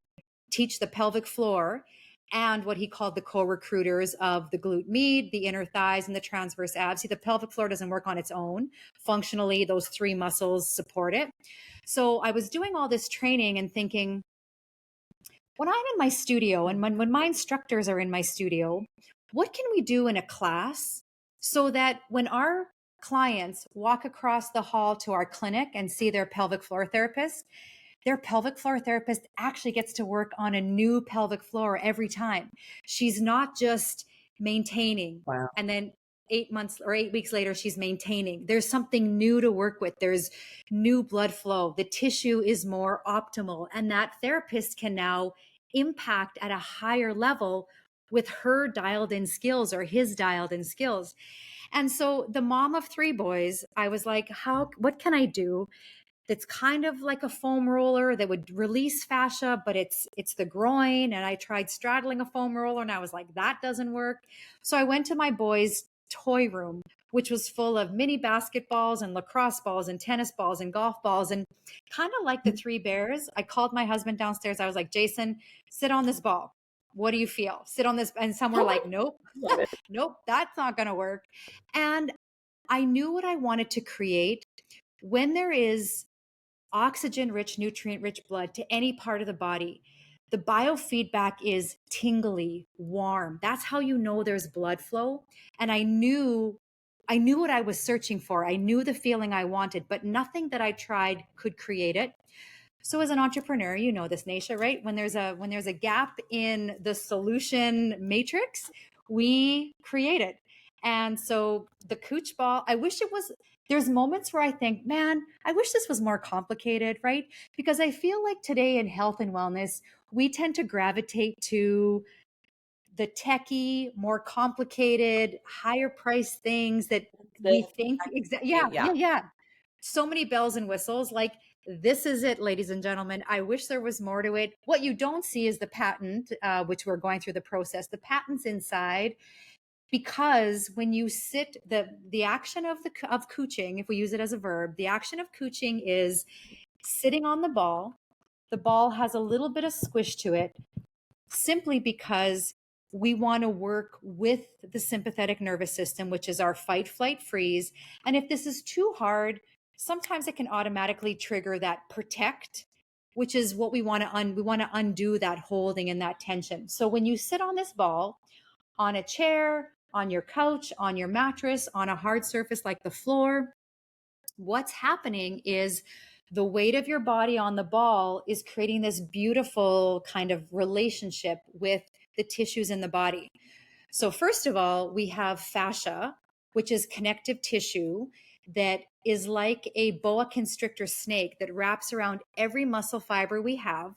teach the pelvic floor and what he called the co-recruiters of the glute med, the inner thighs, and the transverse abs. See, the pelvic floor doesn't work on its own. Functionally, those three muscles support it. So I was doing all this training and thinking, when I'm in my studio and when my instructors are in my studio, what can we do in a class so that when our clients walk across the hall to our clinic and see their pelvic floor therapist actually gets to work on a new pelvic floor every time. She's not just maintaining. Wow. And then 8 months or 8 weeks later, she's maintaining. There's something new to work with. There's new blood flow. The tissue is more optimal. And that therapist can now impact at a higher level with her dialed in skills or his dialed in skills. And so the mom of 3 boys, I was like, what can I do that's kind of like a foam roller that would release fascia, but it's the groin? And I tried straddling a foam roller and I was like, that doesn't work. So I went to my boys' toy room, which was full of mini basketballs and lacrosse balls and tennis balls and golf balls. And kind of like the 3 bears, I called my husband downstairs. I was like, Jason, sit on this ball. What do you feel? Sit on this. And some were like, nope, nope, that's not going to work. And I knew what I wanted to create. When there is oxygen-rich, nutrient-rich blood to any part of the body, the biofeedback is tingly, warm. That's how you know there's blood flow. And I knew what I was searching for. I knew the feeling I wanted, but nothing that I tried could create it. So as an entrepreneur, you know this, Naisha, right? When there's a gap in the solution matrix, we create it. And so the Cooch Ball, I wish it was, there's moments where I think, man, I wish this was more complicated, right? Because I feel like today in health and wellness, we tend to gravitate to the techie, more complicated, higher price things that we think, yeah. So many bells and whistles. Like, this is it, ladies and gentlemen. I wish there was more to it. What you don't see is the patent, which we're going through the process. The patent's inside, because when you sit, the action of cooching, if we use it as a verb, the action of cooching is sitting on the ball. The ball has a little bit of squish to it, simply because we want to work with the sympathetic nervous system, which is our fight, flight, freeze. And if this is too hard, sometimes it can automatically trigger that protect, which is what we want to we want to undo that holding and that tension. So when you sit on this ball, on a chair, on your couch, on your mattress, on a hard surface like the floor, what's happening is the weight of your body on the ball is creating this beautiful kind of relationship with the tissues in the body. So first of all, we have fascia, which is connective tissue that is like a boa constrictor snake that wraps around every muscle fiber we have.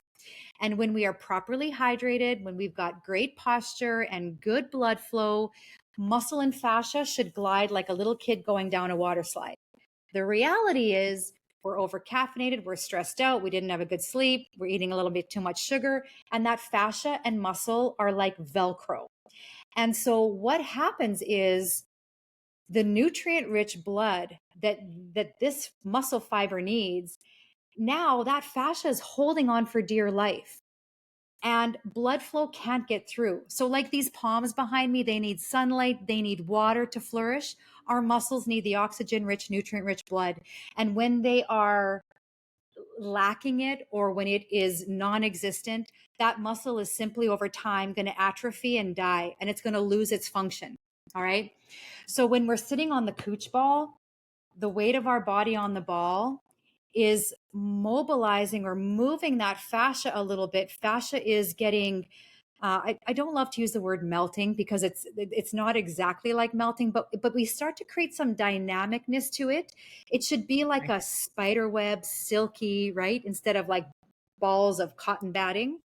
And when we are properly hydrated, when we've got great posture and good blood flow, muscle and fascia should glide like a little kid going down a water slide. The reality is we're over caffeinated, we're stressed out, we didn't have a good sleep, we're eating a little bit too much sugar, and that fascia and muscle are like Velcro. And so what happens is the nutrient-rich blood that this muscle fiber needs, now that fascia is holding on for dear life. And blood flow can't get through. So like these palms behind me, they need sunlight, they need water to flourish. Our muscles need the oxygen-rich, nutrient-rich blood. And when they are lacking it, or when it is non-existent, that muscle is simply over time going to atrophy and die, and it's going to lose its function. All right. So when we're sitting on the Cooch Ball, the weight of our body on the ball is mobilizing or moving that fascia a little bit. Fascia is getting, I don't love to use the word melting, because it's not exactly like melting, but we start to create some dynamicness to it. It should be like a spider web, silky, right? Instead of like balls of cotton batting.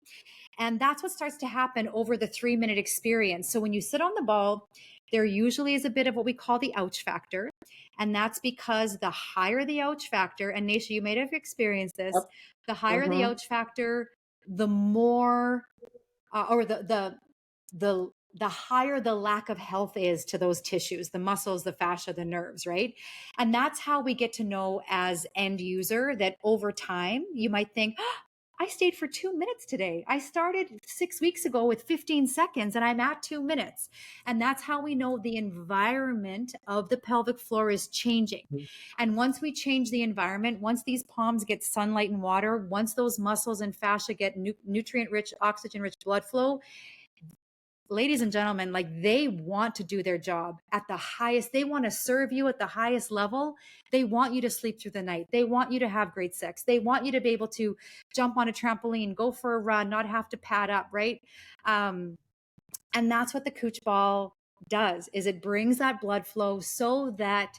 And that's what starts to happen over the 3-minute experience. So when you sit on the ball, there usually is a bit of what we call the ouch factor. And that's because the higher the ouch factor, and Naisha, you may have experienced this, the higher the ouch factor, the more, or the higher the lack of health is to those tissues, the muscles, the fascia, the nerves, right? And that's how we get to know as end user that over time, you might think, oh, I stayed for 2 minutes today. I started 6 weeks ago with 15 seconds and I'm at 2 minutes. And that's how we know the environment of the pelvic floor is changing. And once we change the environment, once these palms get sunlight and water, once those muscles and fascia get nutrient-rich, oxygen-rich blood flow, ladies and gentlemen, like, they want to do their job at the highest. They want to serve you at the highest level. They want you to sleep through the night. They want you to have great sex. They want you to be able to jump on a trampoline, go for a run, not have to pad up, right? And that's what the Cooch Ball does, is it brings that blood flow so that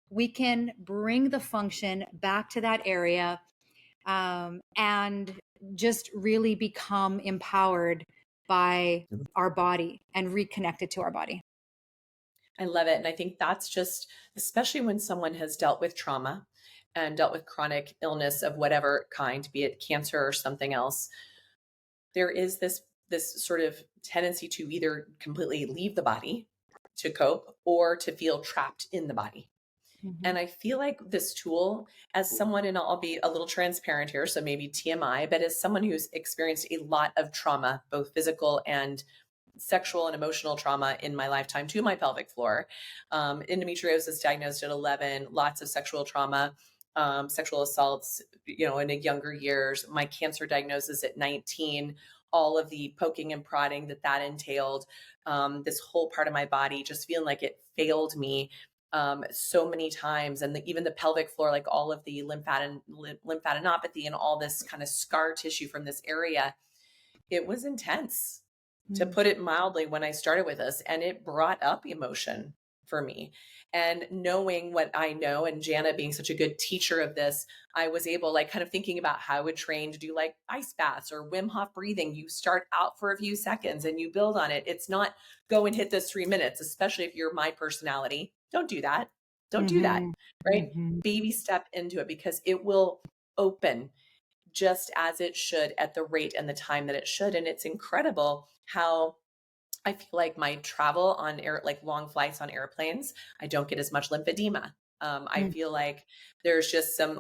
we can bring the function back to that area, and just really become empowered by our body and reconnected to our body. I love it. And I think that's just, especially when someone has dealt with trauma and dealt with chronic illness of whatever kind, be it cancer or something else, there is this sort of tendency to either completely leave the body to cope or to feel trapped in the body. And I feel like this tool, as someone, and I'll be a little transparent here, so maybe TMI, but as someone who's experienced a lot of trauma, both physical and sexual and emotional trauma in my lifetime to my pelvic floor, endometriosis diagnosed at 11, lots of sexual trauma, sexual assaults, in the younger years, my cancer diagnosis at 19, all of the poking and prodding that entailed, this whole part of my body just feeling like it failed me so many times. And even the pelvic floor, like all of the lymphadenopathy and all this kind of scar tissue from this area, it was intense. to put it mildly, when I started with this, and it brought up emotion for me. And knowing what I know, and Jana being such a good teacher of this, I was able, like, kind of thinking about how I would train to do like ice baths or Wim Hof breathing. You start out for a few seconds and you build on it. It's not go and hit this 3 minutes, especially if you're my personality. Don't do that. Don't do that. Right? Baby step into it, because it will open just as it should at the rate and the time that it should. And it's incredible how I feel like my travel on air, like long flights on airplanes, I don't get as much lymphedema. I feel like there's just some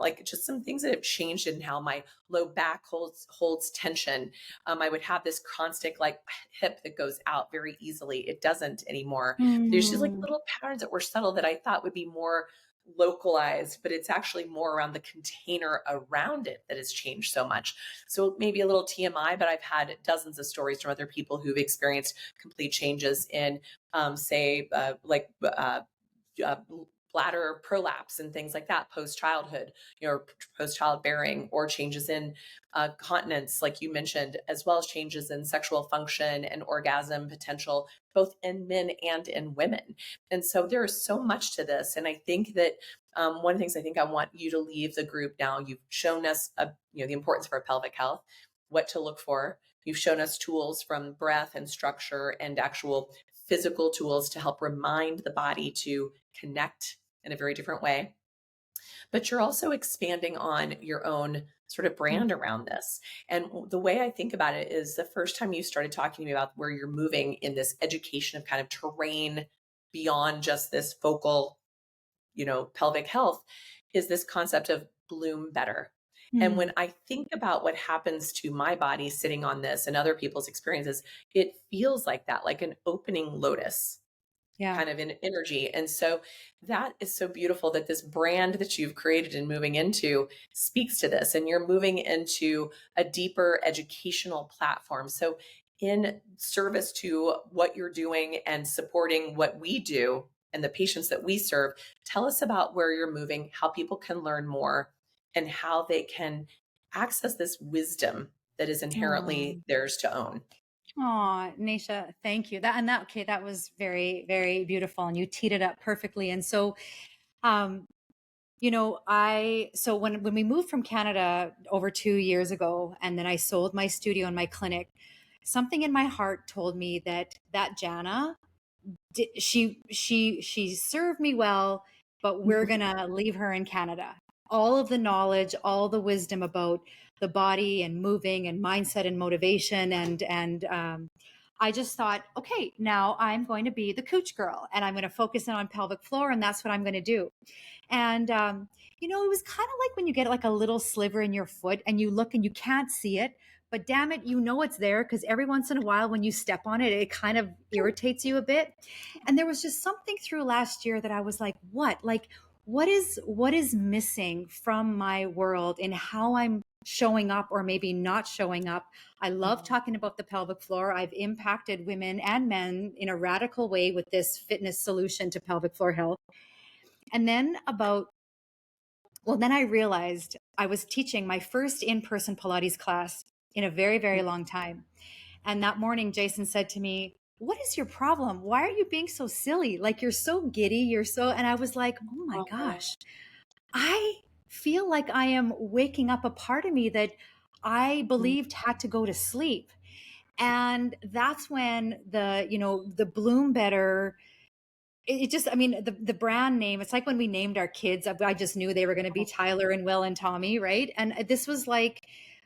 things that have changed in how my low back holds tension. I would have this constant like hip that goes out very easily. It doesn't anymore. There's just like little patterns that were subtle that I thought would be more localized, but it's actually more around the container around it that has changed so much. So maybe a little TMI, but I've had dozens of stories from other people who've experienced complete changes in, bladder prolapse and things like that, post-childhood, post-childbearing, or changes in continence, like you mentioned, as well as changes in sexual function and orgasm potential, both in men and in women. And so there is so much to this. And I think that one of the things I think I want you to leave the group now, you've shown us, the importance of our pelvic health, what to look for. You've shown us tools from breath and structure and actual physical tools to help remind the body to connect in a very different way. But you're also expanding on your own sort of brand around this. And the way I think about it is, the first time you started talking to me about where you're moving in this education of kind of terrain beyond just this focal, pelvic health, is this concept of bloom better. And when I think about what happens to my body sitting on this and other people's experiences, it feels like that, like an opening lotus. Kind of in energy. And so that is so beautiful that this brand that you've created and moving into speaks to this, and you're moving into a deeper educational platform. So in service to what you're doing and supporting what we do and the patients that we serve, tell us about where you're moving, how people can learn more, and how they can access this wisdom that is inherently theirs to own. Oh, Naisha, thank you. That was very, very beautiful. And you teed it up perfectly. And so, when we moved from Canada over 2 years ago, and then I sold my studio and my clinic, something in my heart told me that Jana, she served me well, but we're going to leave her in Canada. All of the knowledge, all the wisdom about the body and moving and mindset and motivation. And I just thought, okay, now I'm going to be the Cooch girl, and I'm going to focus in on pelvic floor, and that's what I'm going to do. And, it was kind of like when you get like a little sliver in your foot and you look and you can't see it, but damn it, it's there, because every once in a while when you step on it, it kind of irritates you a bit. And there was just something through last year that I was like, what is missing from my world in how I'm showing up, or maybe not showing up. I love talking about the pelvic floor. I've impacted women and men in a radical way with this fitness solution to pelvic floor health. And then then I realized I was teaching my first in-person Pilates class in a very, very long time. And that morning, Jason said to me, "What is your problem? Why are you being so silly? Like, you're so giddy. And I was like, oh my gosh, I feel like I am waking up a part of me that I believed had to go to sleep. And that's when the Bloom Better, the brand name, it's like when we named our kids, I just knew they were going to be Tyler and Will and Tommy, right? And this was like,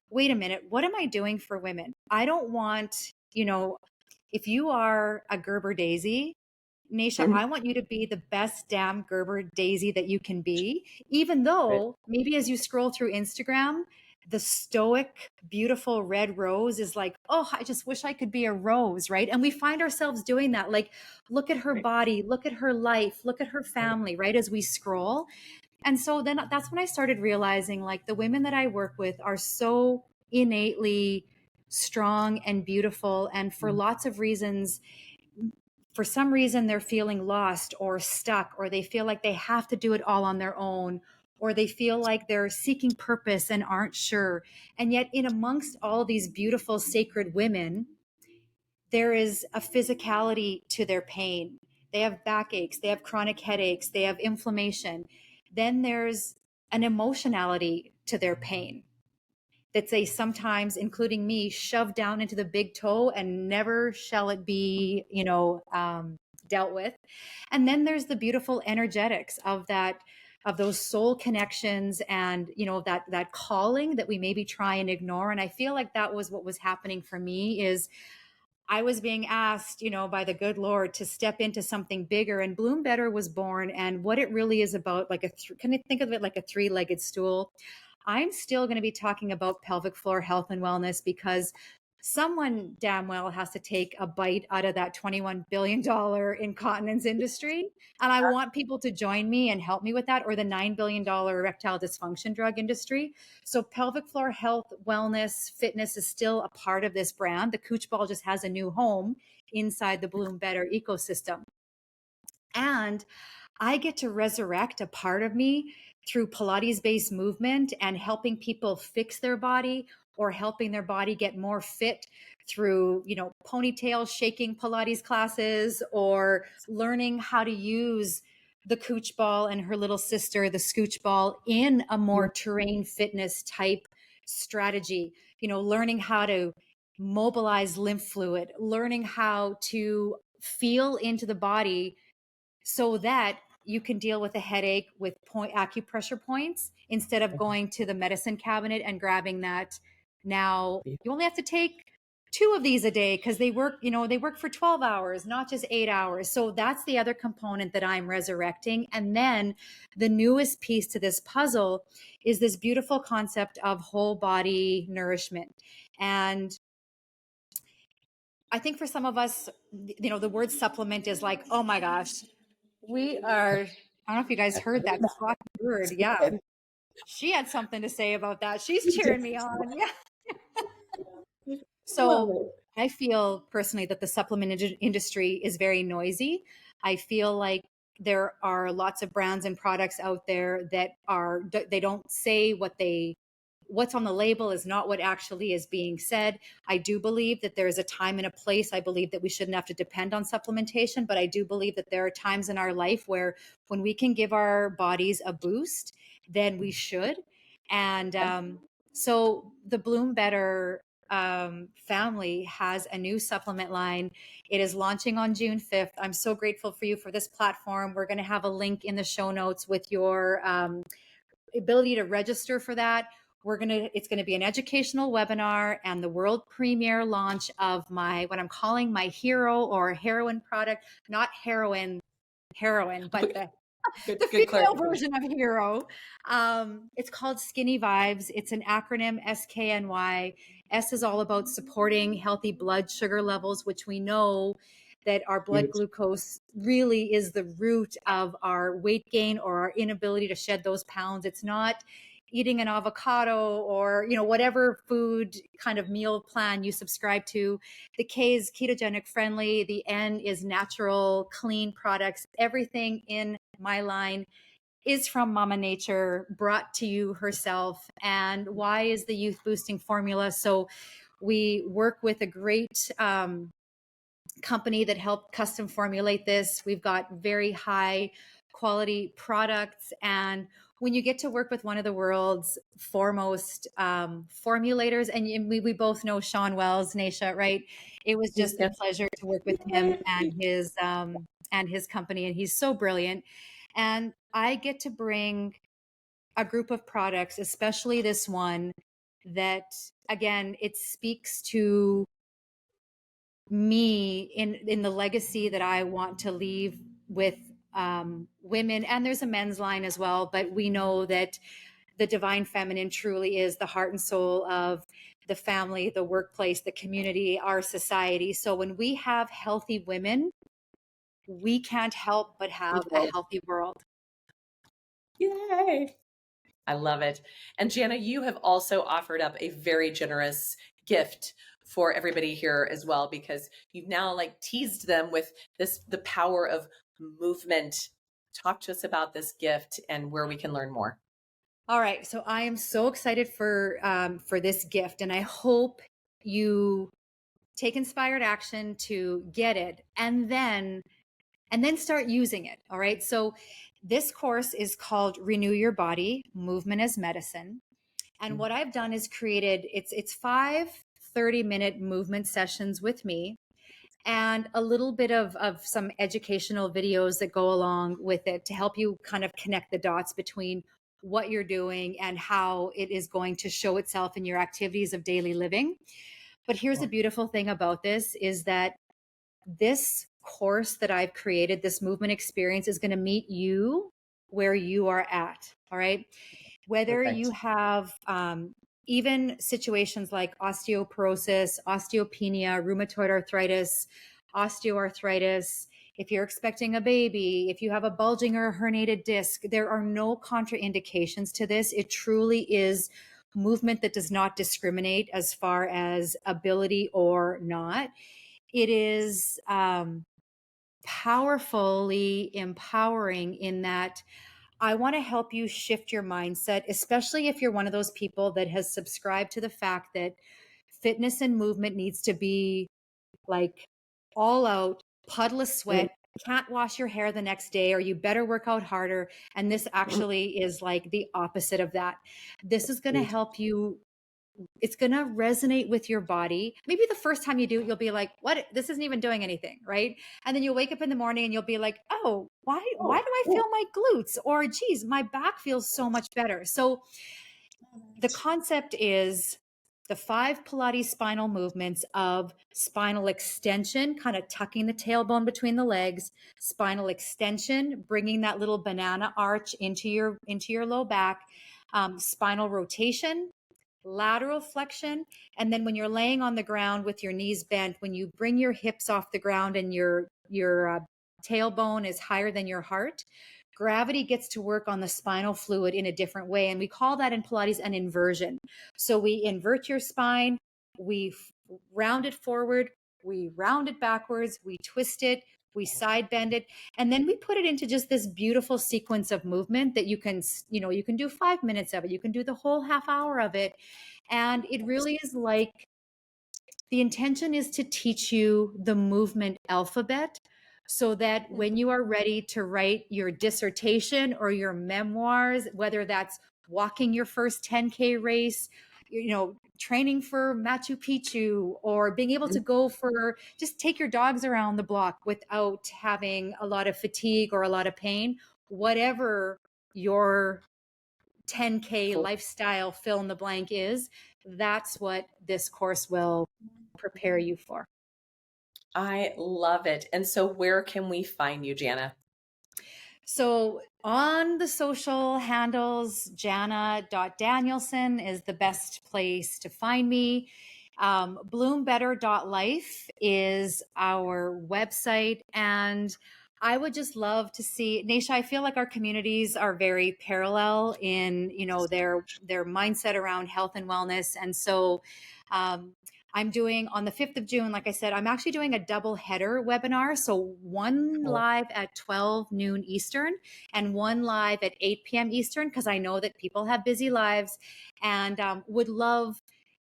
wait a minute, what am I doing for women? I don't want, if you are a Gerber Daisy, Naisha, I want you to be the best damn Gerber Daisy that you can be, even though maybe as you scroll through Instagram, the stoic, beautiful red rose is like, oh, I just wish I could be a rose, right? And we find ourselves doing that. Like, look at her body, look at her life, look at her family, right? As we scroll. And so then that's when I started realizing, like, the women that I work with are so innately strong and beautiful. And for lots of reasons, for some reason, they're feeling lost or stuck, or they feel like they have to do it all on their own, or they feel like they're seeking purpose and aren't sure. And yet, in amongst all these beautiful, sacred women, there is a physicality to their pain. They have backaches, they have chronic headaches, they have inflammation. Then there's an emotionality to their pain that they sometimes, including me, shove down into the big toe and never shall it be, dealt with. And then there's the beautiful energetics of that, of those soul connections, and that calling that we maybe try and ignore. And I feel like that was what was happening for me. Is I was being asked, by the good Lord to step into something bigger, and Bloom Better was born. And what it really is about, can you think of it like a three-legged stool? I'm still going to be talking about pelvic floor health and wellness, because someone damn well has to take a bite out of that $21 billion incontinence industry. And I want people to join me and help me with that, or the $9 billion erectile dysfunction drug industry. So pelvic floor health, wellness, fitness is still a part of this brand. The Cooch Ball just has a new home inside the Bloom Better ecosystem. And I get to resurrect a part of me through Pilates-based movement and helping people fix their body, or helping their body get more fit through, ponytail shaking Pilates classes, or learning how to use the Cooch Ball and her little sister, the Scooch Ball, in a more terrain fitness type strategy, learning how to mobilize lymph fluid, learning how to feel into the body so that you can deal with a headache with acupressure points, instead of going to the medicine cabinet and grabbing that. Now you only have to take 2 of these a day, because they work for 12 hours, not just 8 hours. So that's the other component that I'm resurrecting. And then the newest piece to this puzzle is this beautiful concept of whole body nourishment. And I think for some of us, the word supplement is like, oh my gosh, we are, I don't know if you guys heard that squawky bird. Yeah. She had something to say about that. She's cheering me on. Yeah. So I feel personally that the supplement industry is very noisy. I feel like there are lots of brands and products out there that they don't say what's on the label is not what actually is being said. I do believe that there is a time and a place. I believe that we shouldn't have to depend on supplementation, but I do believe that there are times in our life where when we can give our bodies a boost, then we should. And so the Bloom Better family has a new supplement line. It is launching on June 5th. I'm so grateful for you for this platform. We're going to have a link in the show notes with your ability to register for that. It's going to be an educational webinar and the world premiere launch of what I'm calling my hero or heroine product, not heroin, but the female version of hero. It's called Skinny Vibes. It's an acronym, SKNY. S is all about supporting healthy blood sugar levels, which we know that our blood glucose really is the root of our weight gain or our inability to shed those pounds. It's not eating an avocado or, whatever food kind of meal plan you subscribe to. The K is ketogenic friendly. The N is natural, clean products. Everything in my line is from Mama Nature, brought to you herself. And Y is the youth boosting formula. So we work with a great company that helped custom formulate this. We've got very high quality products. And when you get to work with one of the world's foremost formulators, and we both know Sean Wells, Naisha, right? It was just a pleasure to work with him and his company. And he's so brilliant. And I get to bring a group of products, especially this one, that, again, it speaks to me in the legacy that I want to leave with women. And there's a men's line as well, but we know that the divine feminine truly is the heart and soul of the family, the workplace, the community, our society. So when we have healthy women, we can't help but have a healthy world. Yay. I love it. And Jana, you have also offered up a very generous gift for everybody here as well, because you've now teased them with the power of movement. Talk to us about this gift and where we can learn more. All right. So I am so excited for this gift, and I hope you take inspired action to get it, and then start using it. All right. So this course is called Renew Your Body, Movement as Medicine. And what I've done is created, it's 5 30-minute movement sessions with me, and a little bit of some educational videos that go along with it to help you kind of connect the dots between what you're doing and how it is going to show itself in your activities of daily living. But here's the beautiful thing about this is that this course that I've created, this movement experience, is going to meet you where you are at. All right. Whether you have even situations like osteoporosis, osteopenia, rheumatoid arthritis, osteoarthritis, if you're expecting a baby, if you have a bulging or a herniated disc, there are no contraindications to this. It truly is movement that does not discriminate as far as ability or not. It is powerfully empowering in that I want to help you shift your mindset, especially if you're one of those people that has subscribed to the fact that fitness and movement needs to be like all out, puddle of sweat, can't wash your hair the next day, or you better work out harder. And this actually is like the opposite of that. This is going to help you. It's going to resonate with your body. Maybe the first time you do it, you'll be like, what? This isn't even doing anything, right? And then you'll wake up in the morning and you'll be like, oh, why do I feel my glutes? Or geez, my back feels so much better. So the concept is the 5 Pilates spinal movements of spinal extension, kind of tucking the tailbone between the legs, spinal extension, bringing that little banana arch into your low back, spinal rotation, lateral flexion. And then when you're laying on the ground with your knees bent, when you bring your hips off the ground and your tailbone is higher than your heart, gravity gets to work on the spinal fluid in a different way. And we call that in Pilates an inversion. So we invert your spine, we round it forward, we round it backwards, we twist it, we side bend it, and then we put it into just this beautiful sequence of movement that you can do 5 minutes of it. You can do the whole half hour of it. And it really is like, the intention is to teach you the movement alphabet so that when you are ready to write your dissertation or your memoirs, whether that's walking your first 10K race, training for Machu Picchu, or being able to go just take your dogs around the block without having a lot of fatigue or a lot of pain, whatever your 10K lifestyle fill in the blank is, that's what this course will prepare you for. I love it. And so where can we find you, Jana? So on the social handles, Jana.Danielson is the best place to find me. bloombetter.life is our website. And I would just love to see, Naisha, I feel like our communities are very parallel in, their mindset around health and wellness. And so, I'm doing on the 5th of June, like I said, I'm actually doing a double header webinar. So one live at 12 noon Eastern and one live at 8 p.m. Eastern, because I know that people have busy lives, and would love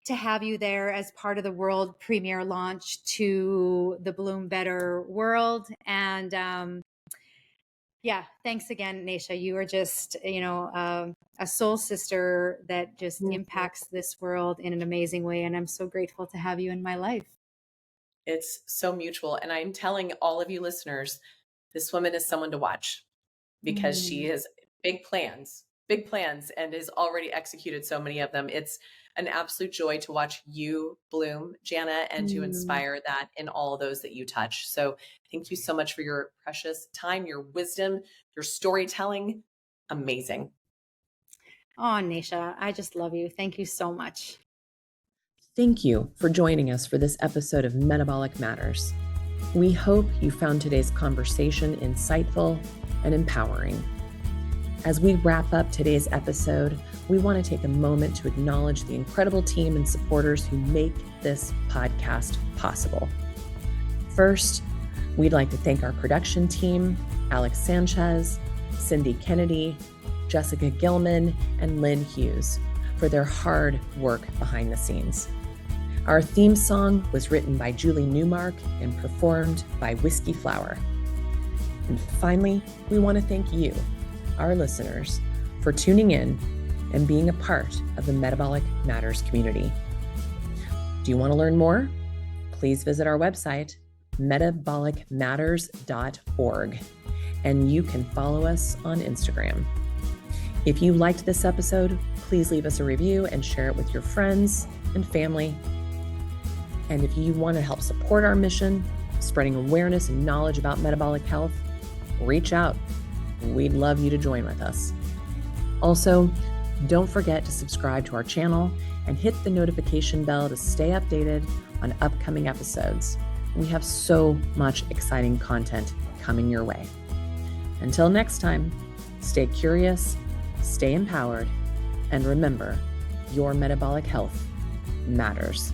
to have you there as part of the world premiere launch to the Bloom Better world. And yeah, thanks again, Naisha. You are just, a soul sister that just impacts this world in an amazing way. And I'm so grateful to have you in my life. It's so mutual. And I'm telling all of you listeners, this woman is someone to watch because she has big plans, and has already executed so many of them. It's an absolute joy to watch you bloom, Jana, and to inspire that in all those that you touch. So thank you so much for your precious time, your wisdom, your storytelling. Amazing. Oh, Naisha, I just love you. Thank you so much. Thank you for joining us for this episode of Metabolic Matters. We hope you found today's conversation insightful and empowering. As we wrap up today's episode, we want to take a moment to acknowledge the incredible team and supporters who make this podcast possible. First, we'd like to thank our production team, Alex Sanchez, Cindy Kennedy, Jessica Gilman, and Lynn Hughes for their hard work behind the scenes. Our theme song was written by Julie Newmark and performed by Whiskey Flower. And finally, we want to thank you, our listeners, for tuning in and being a part of the Metabolic Matters community. Do you want to learn more? Please visit our website, metabolicmatters.org, and you can follow us on Instagram. If you liked this episode, please leave us a review and share it with your friends and family. And if you want to help support our mission, spreading awareness and knowledge about metabolic health, reach out. We'd love you to join with us. Also, don't forget to subscribe to our channel and hit the notification bell to stay updated on upcoming episodes. We have so much exciting content coming your way. Until next time, stay curious, stay empowered, and remember, your metabolic health matters.